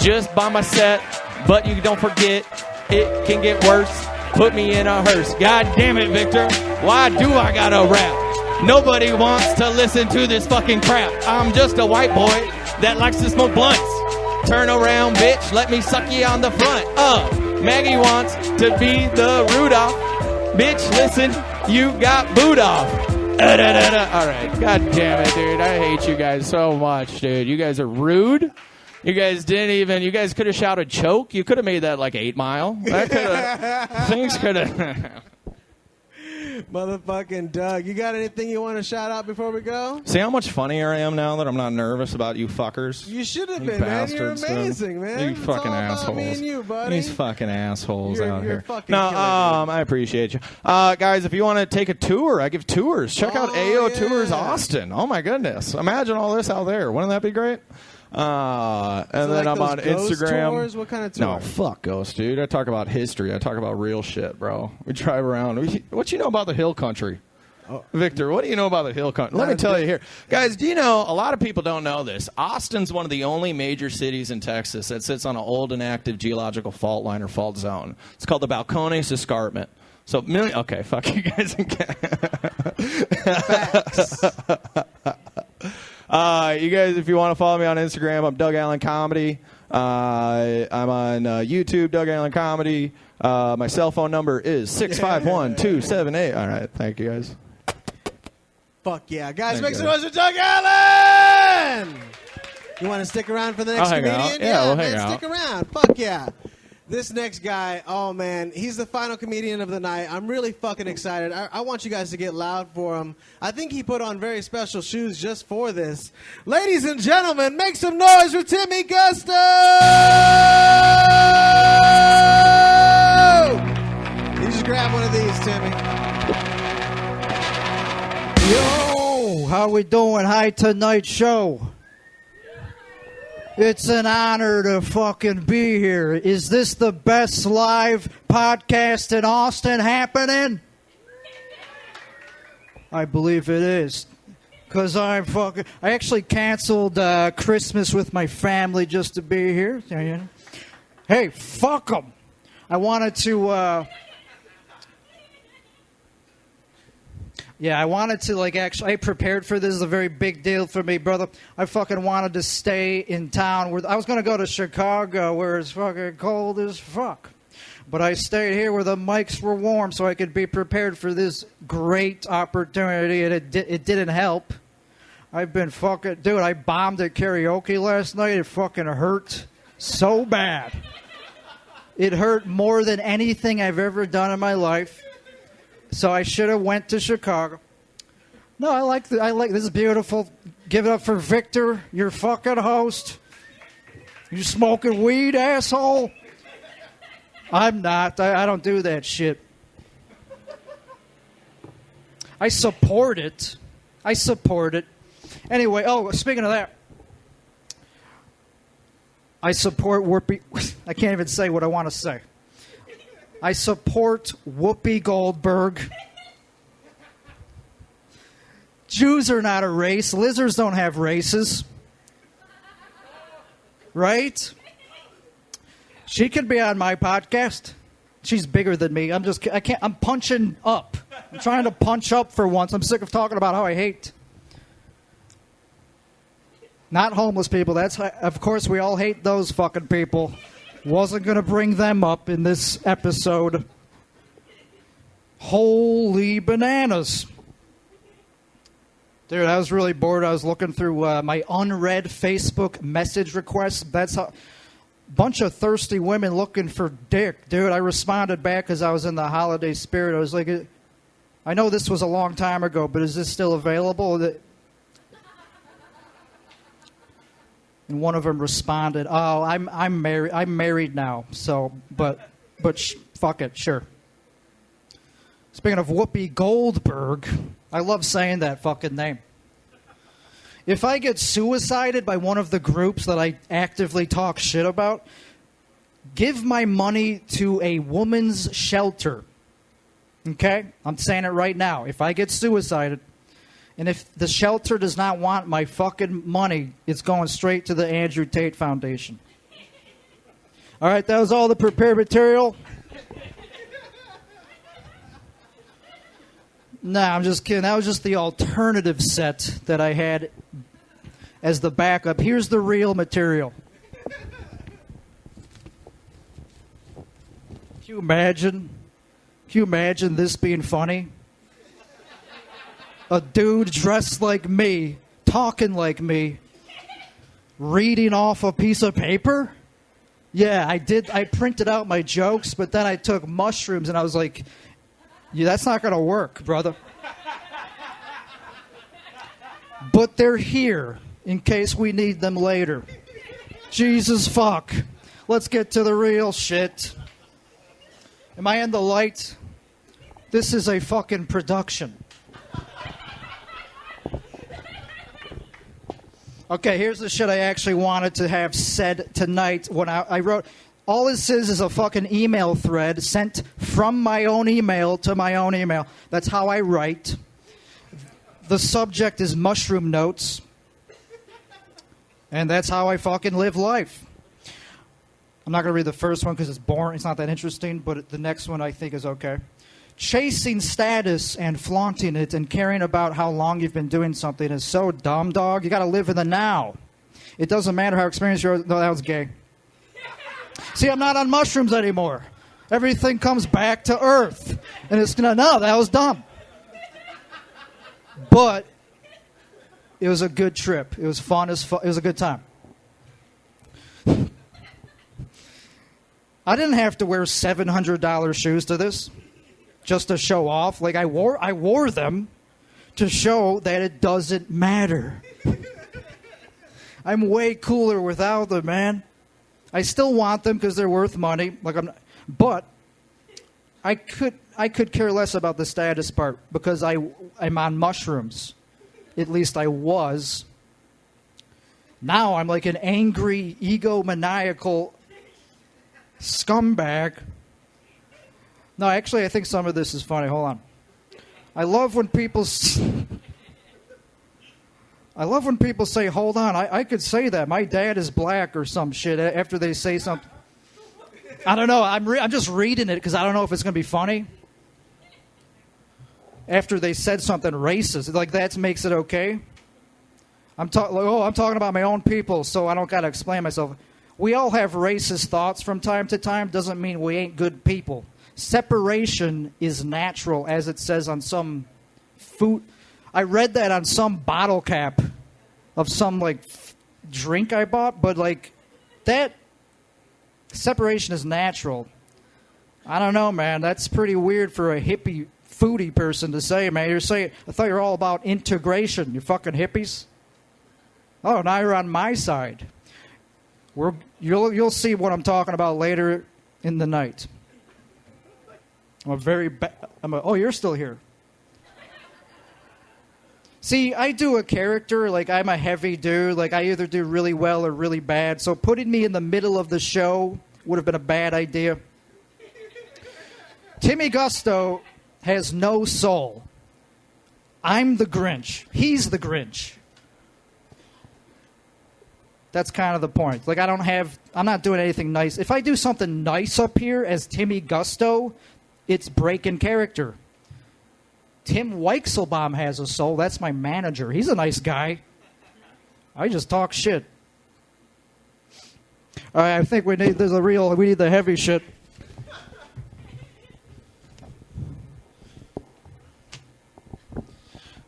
just by my set, but you don't forget, it can get worse. Put me in a hearse. God damn it, Victor. Why do I gotta rap? Nobody wants to listen to this fucking crap. I'm just a white boy that likes to smoke blunts. Turn around, bitch. Let me suck you on the front. Maggie wants to be the Rudolph. Bitch, listen, you got booed off. All right. God damn it, dude. I hate you guys so much, dude. You guys are rude. You guys you guys could have shouted choke. You could have made that like 8 Mile. That could have, things could have. Motherfucking Doug. You got anything you want to shout out before we go? See how much funnier I am now that I'm not nervous about you fuckers? You should have You been, man. You're bastards, dude. amazing, man. You It's fucking all about assholes. me and you, buddy. These fucking assholes You're- out you're here. fucking No, killing me. I appreciate you. Guys, if you want to take a tour, I give tours. Check out AO Tours yeah. Austin. Oh, my goodness. Imagine all this out there. Wouldn't that be great? And then like I'm those on ghost Instagram. tours? What kind of No, tour? fuck ghost, dude. I talk about history. I talk about real shit, bro. We drive around. What you know about the hill country? Victor, what do you know about the hill country? Let me tell you here. Guys, do you know, a lot of people don't know this. Austin's one of the only major cities in Texas that sits on an old and active geological fault line or fault zone. It's called the Balcones Escarpment. So, okay, fuck you guys. You guys, if you want to follow me on Instagram, I'm Doug Allen Comedy. I'm on YouTube, Doug Allen Comedy. My cell phone number is 651-278. All right, thank you guys. Fuck yeah. Guys, Thank make you. some noise for Doug Allen! You want to stick around for the next I'll hang comedian? out. Yeah, we'll hang man, out. stick around. Fuck yeah. This next guy, oh man, he's the final comedian of the night. I'm really fucking excited. I want you guys to get loud for him. I think he put on very special shoes just for this. Ladies and gentlemen, make some noise for Timmy Gusto! You just grab one of these, Timmy. Yo, how we doing? Hi, Tonight Show. It's an honor to fucking be here. Is this the best live podcast in Austin happening? I believe it is. Because I actually canceled Christmas with my family just to be here. Hey, fuck them. I wanted to... I prepared for this. This is a very big deal for me, brother. I fucking wanted to stay in town. I was going to go to Chicago where it's fucking cold as fuck. But I stayed here where the mics were warm so I could be prepared for this great opportunity, and it didn't help. I've been fucking... Dude, I bombed at karaoke last night. It fucking hurt so bad. It hurt more than anything I've ever done in my life. So I should have went to Chicago. No, I like this is beautiful. Give it up for Victor, your fucking host. You smoking weed, asshole? I'm not. I don't do that shit. I support it. Anyway, speaking of that, I support Whoopi. I can't even say what I want to say. I support Whoopi Goldberg. Jews are not a race. Lizards don't have races. Right? She could be on my podcast. She's bigger than me. I'm punching up. I'm trying to punch up for once. I'm sick of talking about how I hate. Not homeless people. Of course, we all hate those fucking people. Wasn't going to bring them up in this episode. Holy bananas. Dude, I was really bored. I was looking through my unread Facebook message requests. That's how... Bunch of thirsty women looking for dick. Dude, I responded back because I was in the holiday spirit. I was like, I know this was a long time ago, but is this still available? And one of them responded, "Oh, I'm married. I'm married now. So, but fuck it, sure." Speaking of Whoopi Goldberg, I love saying that fucking name. If I get suicided by one of the groups that I actively talk shit about, give my money to a woman's shelter. Okay? I'm saying it right now. If I get suicided, and if the shelter does not want my fucking money, it's going straight to the Andrew Tate Foundation. All right, that was all the prepared material. Nah, I'm just kidding. That was just the alternative set that I had as the backup. Here's the real material. Can you imagine this being funny? A dude dressed like me, talking like me, reading off a piece of paper? Yeah, I did. I printed out my jokes, but then I took mushrooms and I was like, Yeah, that's not going to work, brother. But they're here in case we need them later. Jesus fuck. Let's get to the real shit. Am I in the light? This is a fucking production. Okay, here's the shit I actually wanted to have said tonight when I wrote. All this is a fucking email thread sent from my own email to my own email. That's how I write. The subject is mushroom notes. And that's how I fucking live life. I'm not going to read the first one because it's boring. It's not that interesting. But the next one I think is okay. Chasing status and flaunting it and caring about how long you've been doing something is so dumb, dog. You got to live in the now. It doesn't matter how experienced you are. No, that was gay. See, I'm not on mushrooms anymore. Everything comes back to earth. And it's going to, no, that was dumb. But it was a good trip. It was fun as fuck. It was a good time. I didn't have to wear $700 shoes to this just to show off. Like I wore them to show that it doesn't matter. I'm way cooler without them, man. I still want them because they're worth money. But I could care less about the status part because I'm on mushrooms. At least I was. Now I'm like an angry, egomaniacal scumbag. No, actually, I think some of this is funny. Hold on. I love when people say, hold on, I could say that. My dad is black or some shit after they say something. I don't know. I'm just reading it because I don't know if it's going to be funny. After they said something racist. Like, that makes it okay. I'm talking about my own people, so I don't got to explain myself. We all have racist thoughts from time to time. Doesn't mean we ain't good people. Separation is natural, as it says on some food. I read that on some bottle cap of some, drink I bought. But, that separation is natural. I don't know, man. That's pretty weird for a hippie foodie person to say, man. You're saying, I thought you were all about integration. You fucking hippies. Oh, now you're on my side. You'll see what I'm talking about later in the night. Oh, you're still here. See, I do a character, I'm a heavy dude. I either do really well or really bad. So putting me in the middle of the show would have been a bad idea. Timmy Gusto has no soul. I'm the Grinch. He's the Grinch. That's kind of the point. I'm not doing anything nice. If I do something nice up here as Timmy Gusto, it's breaking character. Tim Weichselbaum has a soul. That's my manager. He's a nice guy. I just talk shit. All right, I think we need the heavy shit.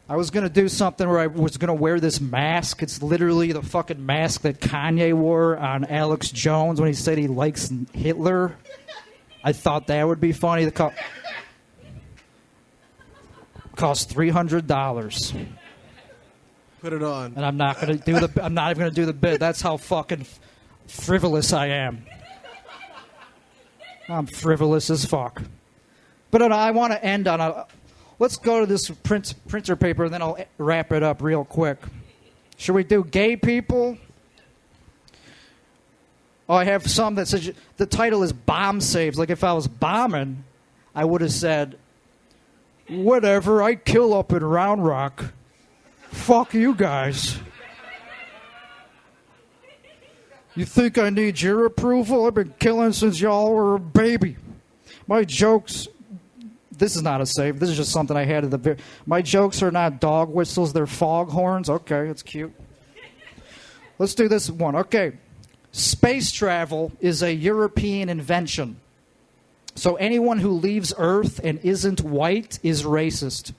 I was going to do something where I was going to wear this mask. It's literally the fucking mask that Kanye wore on Alex Jones when he said he likes Hitler. I thought that would be funny. It cost $300. Put it on. And I'm not going to do I'm not even going to do the bit. That's how fucking frivolous I am. I'm frivolous as fuck. But I want to end on a... Let's go to this printer paper, and then I'll wrap it up real quick. Should we do gay people? Oh, I have some that says... The title is Bomb Saves. If I was bombing, I would have said, whatever, I kill up in Round Rock. Fuck you guys. You think I need your approval? I've been killing since y'all were a baby. My jokes... This is not a save. This is just something I had at the... My jokes are not dog whistles. They're foghorns. Okay, it's cute. Let's do this one. Okay. Space travel is a European invention. So anyone who leaves Earth and isn't white is racist.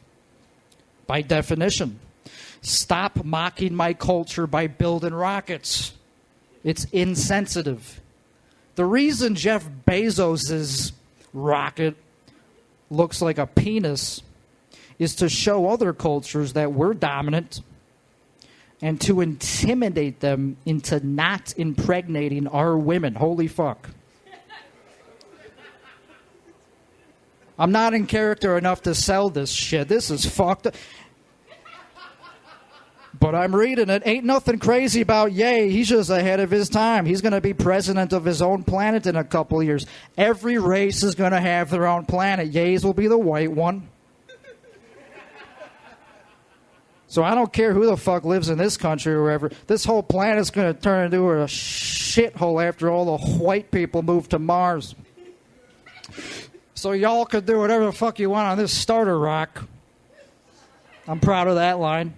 By definition. Stop mocking my culture by building rockets. It's insensitive. The reason Jeff Bezos' rocket looks like a penis is to show other cultures that we're dominant and to intimidate them into not impregnating our women. Holy fuck. I'm not in character enough to sell this shit. This is fucked up. But I'm reading it. Ain't nothing crazy about Ye. He's just ahead of his time. He's going to be president of his own planet in a couple of years. Every race is going to have their own planet. Ye's will be the white one. So I don't care who the fuck lives in this country or wherever. This whole planet's going to turn into a shithole after all the white people move to Mars. So y'all could do whatever the fuck you want on this starter rock. I'm proud of that line.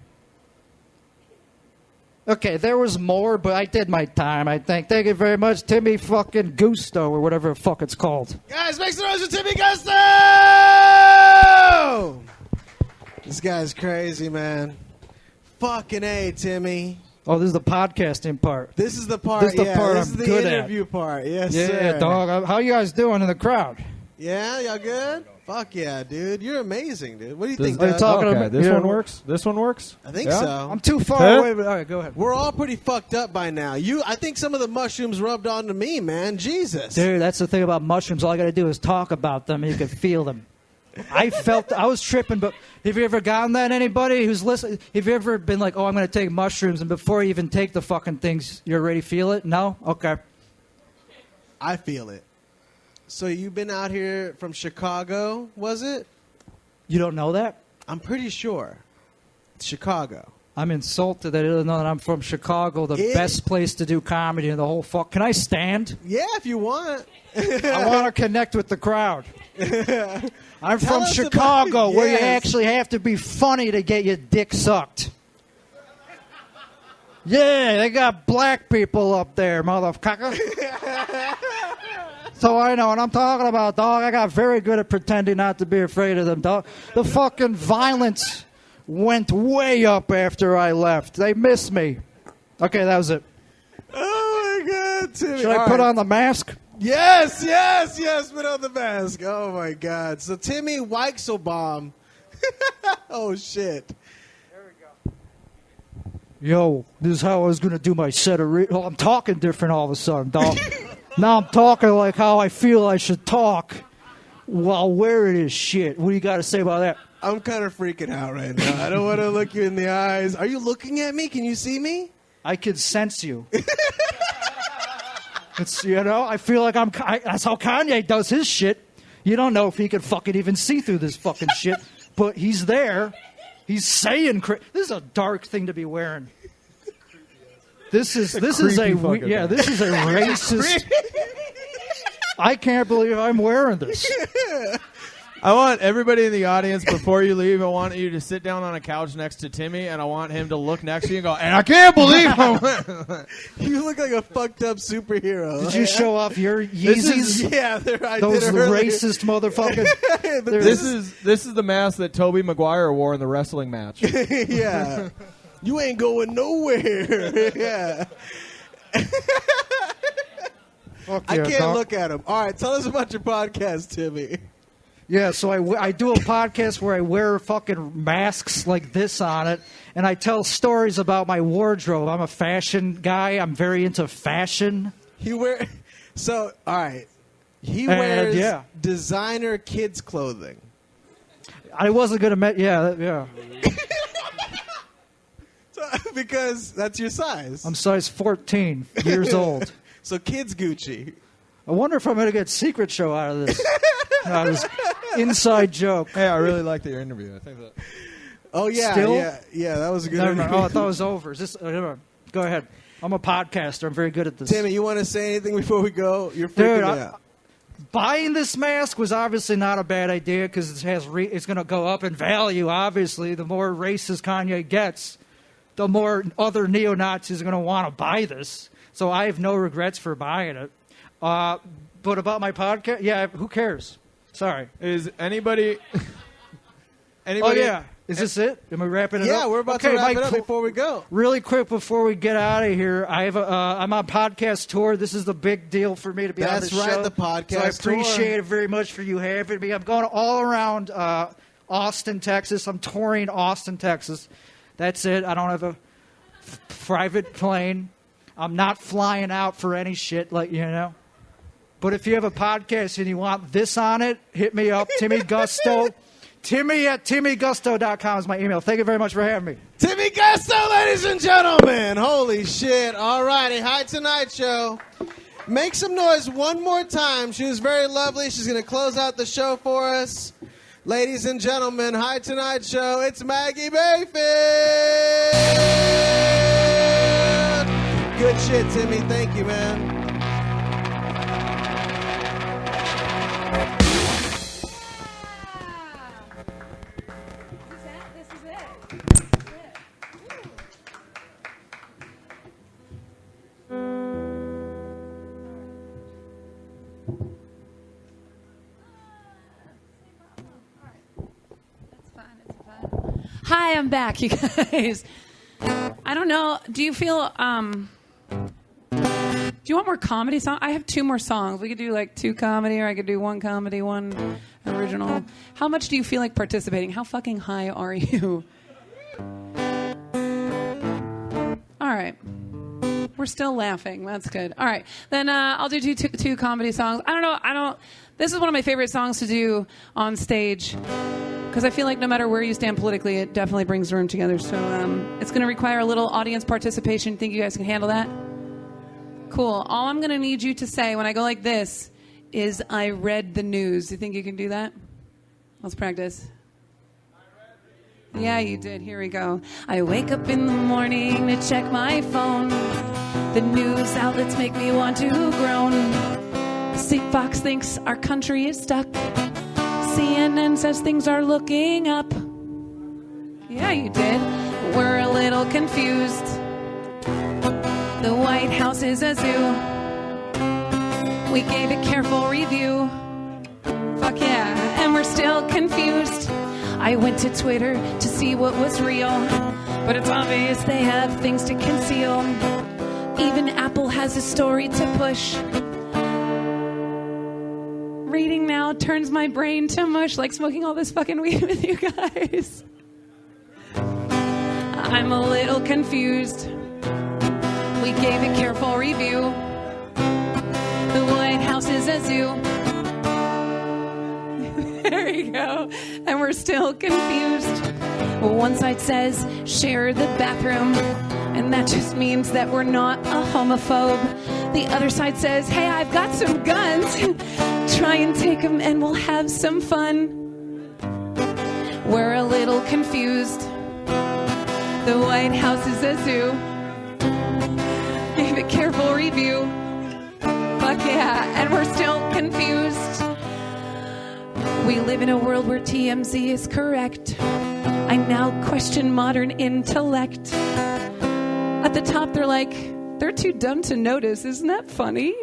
Okay, there was more, but I did my time, I think. Thank you very much, Timmy fucking Gusto, or whatever the fuck it's called. Guys, make some noise for Timmy Gusto! This guy's crazy, man. Fucking A, Timmy. Oh, this is the podcasting part. This is the part, This is the part this I'm is the good at. interview part. Yes, Yeah, sir. dog. How you guys doing in the crowd? Yeah, y'all good? Fuck yeah, dude. You're amazing, dude. What do you think, Are you Doug? talking Okay, about this yeah. one works. This one works. I think Yeah? so. I'm too far Huh? away, but all right, go ahead. We're all pretty fucked up by now. I think some of the mushrooms rubbed onto me, man. Jesus. Dude, that's the thing about mushrooms. All I got to do is talk about them, and you can feel them. I was tripping, but have you ever gotten that? Anybody who's listening? Have you ever been like, oh, I'm going to take mushrooms, and before you even take the fucking things, you already feel it? No? Okay. I feel it. So you've been out here from Chicago, was it? You don't know that? I'm pretty sure. Chicago. I'm insulted that you don't know that I'm from Chicago, the best place to do comedy in the whole fuck. Can I stand? Yeah, if you want. I want to connect with the crowd. I'm Tell from us Chicago, about- where you Yes. actually have to be funny to get your dick sucked. Yeah, they got black people up there, motherfucker. So I know what I'm talking about, dog. I got very good at pretending not to be afraid of them, dog. The fucking violence went way up after I left. They miss me. Okay, that was it. Oh, my God, Timmy. Should I All put right. on the mask? Yes, put on the mask. Oh, my God. So Timmy Weichselbaum. Oh, shit. Yo, this is how I was going to do my set of... Oh, I'm talking different all of a sudden, dog. Now I'm talking like how I feel I should talk while wearing this shit. What do you got to say about that? I'm kind of freaking out right now. I don't want to look you in the eyes. Are you looking at me? Can you see me? I can sense you. It's, I feel like that's how Kanye does his shit. You don't know if he can fucking even see through this fucking shit, but he's there. He's saying, this is a dark thing to be wearing. This is a racist. I can't believe I'm wearing this. I want everybody in the audience, before you leave, I want you to sit down on a couch next to Timmy, and I want him to look next to you and go, and I can't believe I'm You look like a fucked up superhero. Did you show off your Yeezys? I Those did earlier. racist motherfuckers. This is the mask that Tobey Maguire wore in the wrestling match. Yeah. You ain't going nowhere. Yeah. I can't look at him. All right, tell us about your podcast, Timmy. Yeah, so I do a podcast where I wear fucking masks like this on it, and I tell stories about my wardrobe. I'm a fashion guy. I'm very into fashion. All right. He wears designer kids clothing. I wasn't going to yeah. Because that's your size. I'm size 14 years old. So kids Gucci. I wonder if I'm going to get Secret Show out of this. No, it was inside joke. Hey, I really liked your interview. I think that. Oh yeah, Still? yeah, that was a good. Never interview. mind. Oh, I thought it was over. Is this? Go ahead. I'm a podcaster. I'm very good at this. Timmy, you want to say anything before we go? You're freaking me out. Buying this mask was obviously not a bad idea because it's going to go up in value. Obviously, the more racist Kanye gets, the more other neo-Nazis are going to want to buy this. So I have no regrets for buying it. But about my podcast, yeah, who cares? Sorry. Is anybody? Oh yeah, Is this it? Am I wrapping it up? Yeah, we're about to wrap it up before we go. Really quick before we get out of here, I'm on podcast tour. This is the big deal for me to be on the show. That's right, the podcast So I tour. appreciate it very much for you having me. I'm going all around Austin, Texas. I'm touring Austin, Texas. That's it. I don't have a private plane. I'm not flying out for any shit, like, you know. But if you have a podcast and you want this on it, hit me up, Timmy Gusto. Timmy@TimmyGusto.com is my email. Thank you very much for having me. Timmy Gusto, ladies and gentlemen. Holy shit. All righty. Hi Tonight Show. Make some noise one more time. She was very lovely. She's going to close out the show for us. Ladies and gentlemen, Hi Tonight Show. It's Maggie Bayfield. Good shit, Timmy. Thank you, man. Hi, I'm back, you guys. I don't know. Do you feel, do you want more comedy songs? I have 2 more songs. We could do like 2 comedy, or I could do 1 comedy, 1 original. How much do you feel like participating? How fucking high are you? All right. We're still laughing. That's good. All right. Then I'll do two comedy songs. I don't know. This is one of my favorite songs to do on stage, because I feel like no matter where you stand politically, it definitely brings the room together. So it's going to require a little audience participation. Think you guys can handle that? Cool. All I'm going to need you to say when I go like this is, I read the news. You think you can do that? Let's practice. Yeah, you did. Here we go. I wake up in the morning to check my phone. The news outlets make me want to groan. Fox thinks our country is stuck. CNN says things are looking up. Yeah, you did. We're a little confused. The White House is a zoo. We gave it careful review. Fuck yeah, and we're still confused. I went to Twitter to see what was real, but it's obvious they have things to conceal. Even Apple has a story to push. Reading now turns my brain to mush, like smoking all this fucking weed with you guys. I'm a little confused. We gave a careful review. The White House is a zoo. There you go. And we're still confused. One side says, share the bathroom, and that just means that we're not a homophobe. The other side says, hey, I've got some guns. Try and take them and we'll have some fun. We're a little confused. The White House is a zoo. Give a careful review. Fuck yeah, and we're still confused. We live in a world where TMZ is correct. I now question modern intellect. At the top, they're like, they're too dumb to notice. Isn't that funny?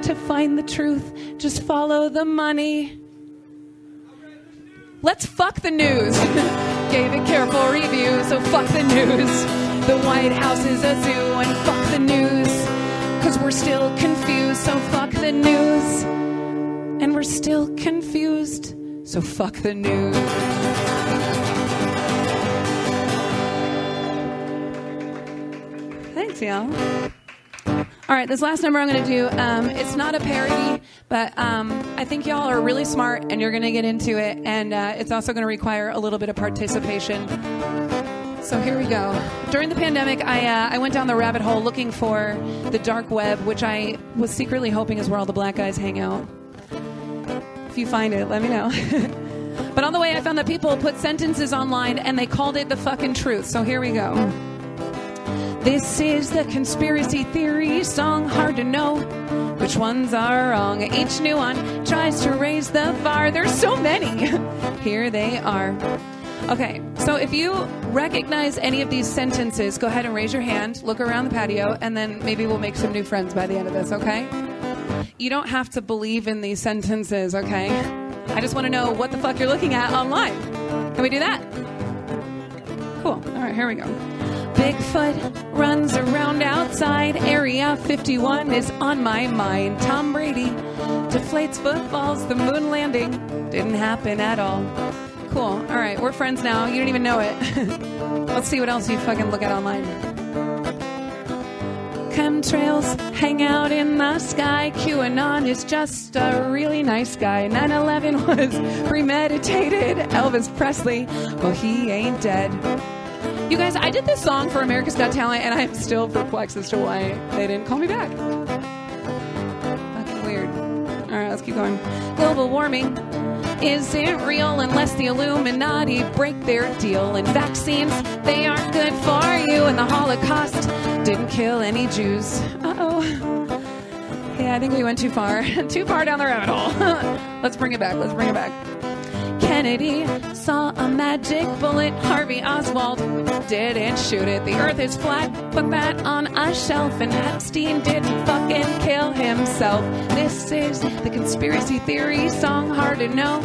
To find the truth, just follow the money. Let's fuck the news. Gave a careful review, so fuck the news. The White House is a zoo, and fuck the news. Cause we're still confused, so fuck the news. And we're still confused, so fuck the news. Thanks, y'all. All right, this last number I'm going to do, it's not a parody, but I think y'all are really smart and you're going to get into it, and it's also going to require a little bit of participation. So here we go. During the pandemic, I went down the rabbit hole looking for the dark web, which I was secretly hoping is where all the black guys hang out. If you find it, let me know. But on the way, I found that people put sentences online and they called it the fucking truth. So here we go. This is the conspiracy theory song. Hard to know which ones are wrong. Each new one tries to raise the bar. There's so many. Here they are. Okay, so if you recognize any of these sentences, go ahead and raise your hand, look around the patio, and then maybe we'll make some new friends by the end of this, okay? You don't have to believe in these sentences, okay? I just want to know what the fuck you're looking at online. Can we do that? Cool. All right, here we go. Bigfoot runs around outside. Area 51 is on my mind. Tom Brady deflates footballs. The moon landing didn't happen at all. Cool. All right, we're friends now. You don't even know it. Let's see what else you fucking look at online. Chemtrails hang out in the sky. QAnon is just a really nice guy. 9/11 was premeditated. Elvis Presley, well, he ain't dead. You guys, I did this song for America's Got Talent, and I'm still perplexed as to why they didn't call me back. Fucking weird. All right, let's keep going. Global warming isn't real unless the Illuminati break their deal. And vaccines, they aren't good for you. And the Holocaust didn't kill any Jews. Uh-oh. Yeah, I think we went too far. Too far down the rabbit hole. Let's bring it back. Let's bring it back. Kennedy saw a magic bullet. Harvey Oswald didn't shoot it. The earth is flat. Put that on a shelf. And Epstein didn't fucking kill himself. This is the conspiracy theory song. Hard to know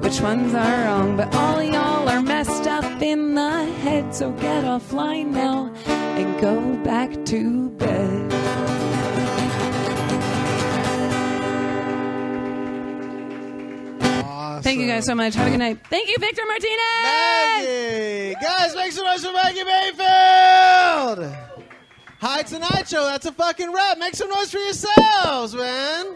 which ones are wrong. But all y'all are messed up in the head. So get offline now and go back to bed. Thank you guys so much. Have a good night. Thank you, Victor Martinez! Maggie! Guys, make some noise for Maggie Mayfield! Hi Tonight Show, that's a fucking rap. Make some noise for yourselves, man!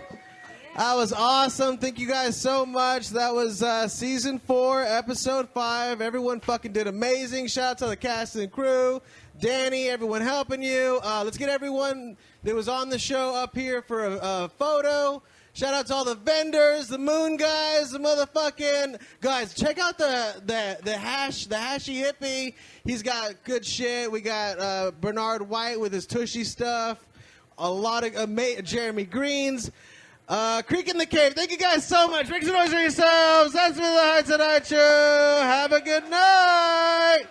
That was awesome. Thank you guys so much. That was season 4, episode 5. Everyone fucking did amazing. Shout out to the cast and crew. Danny, everyone helping you. Let's get everyone that was on the show up here for a photo. Shout out to all the vendors, the Moon guys, the motherfucking guys. Check out the Hashy Hippie. He's got good shit. We got Bernard White with his tushy stuff. A lot of Jeremy Greens. Creek in the Cave. Thank you guys so much. Make some noise for yourselves. That's been the High Tonight Show. Have a good night.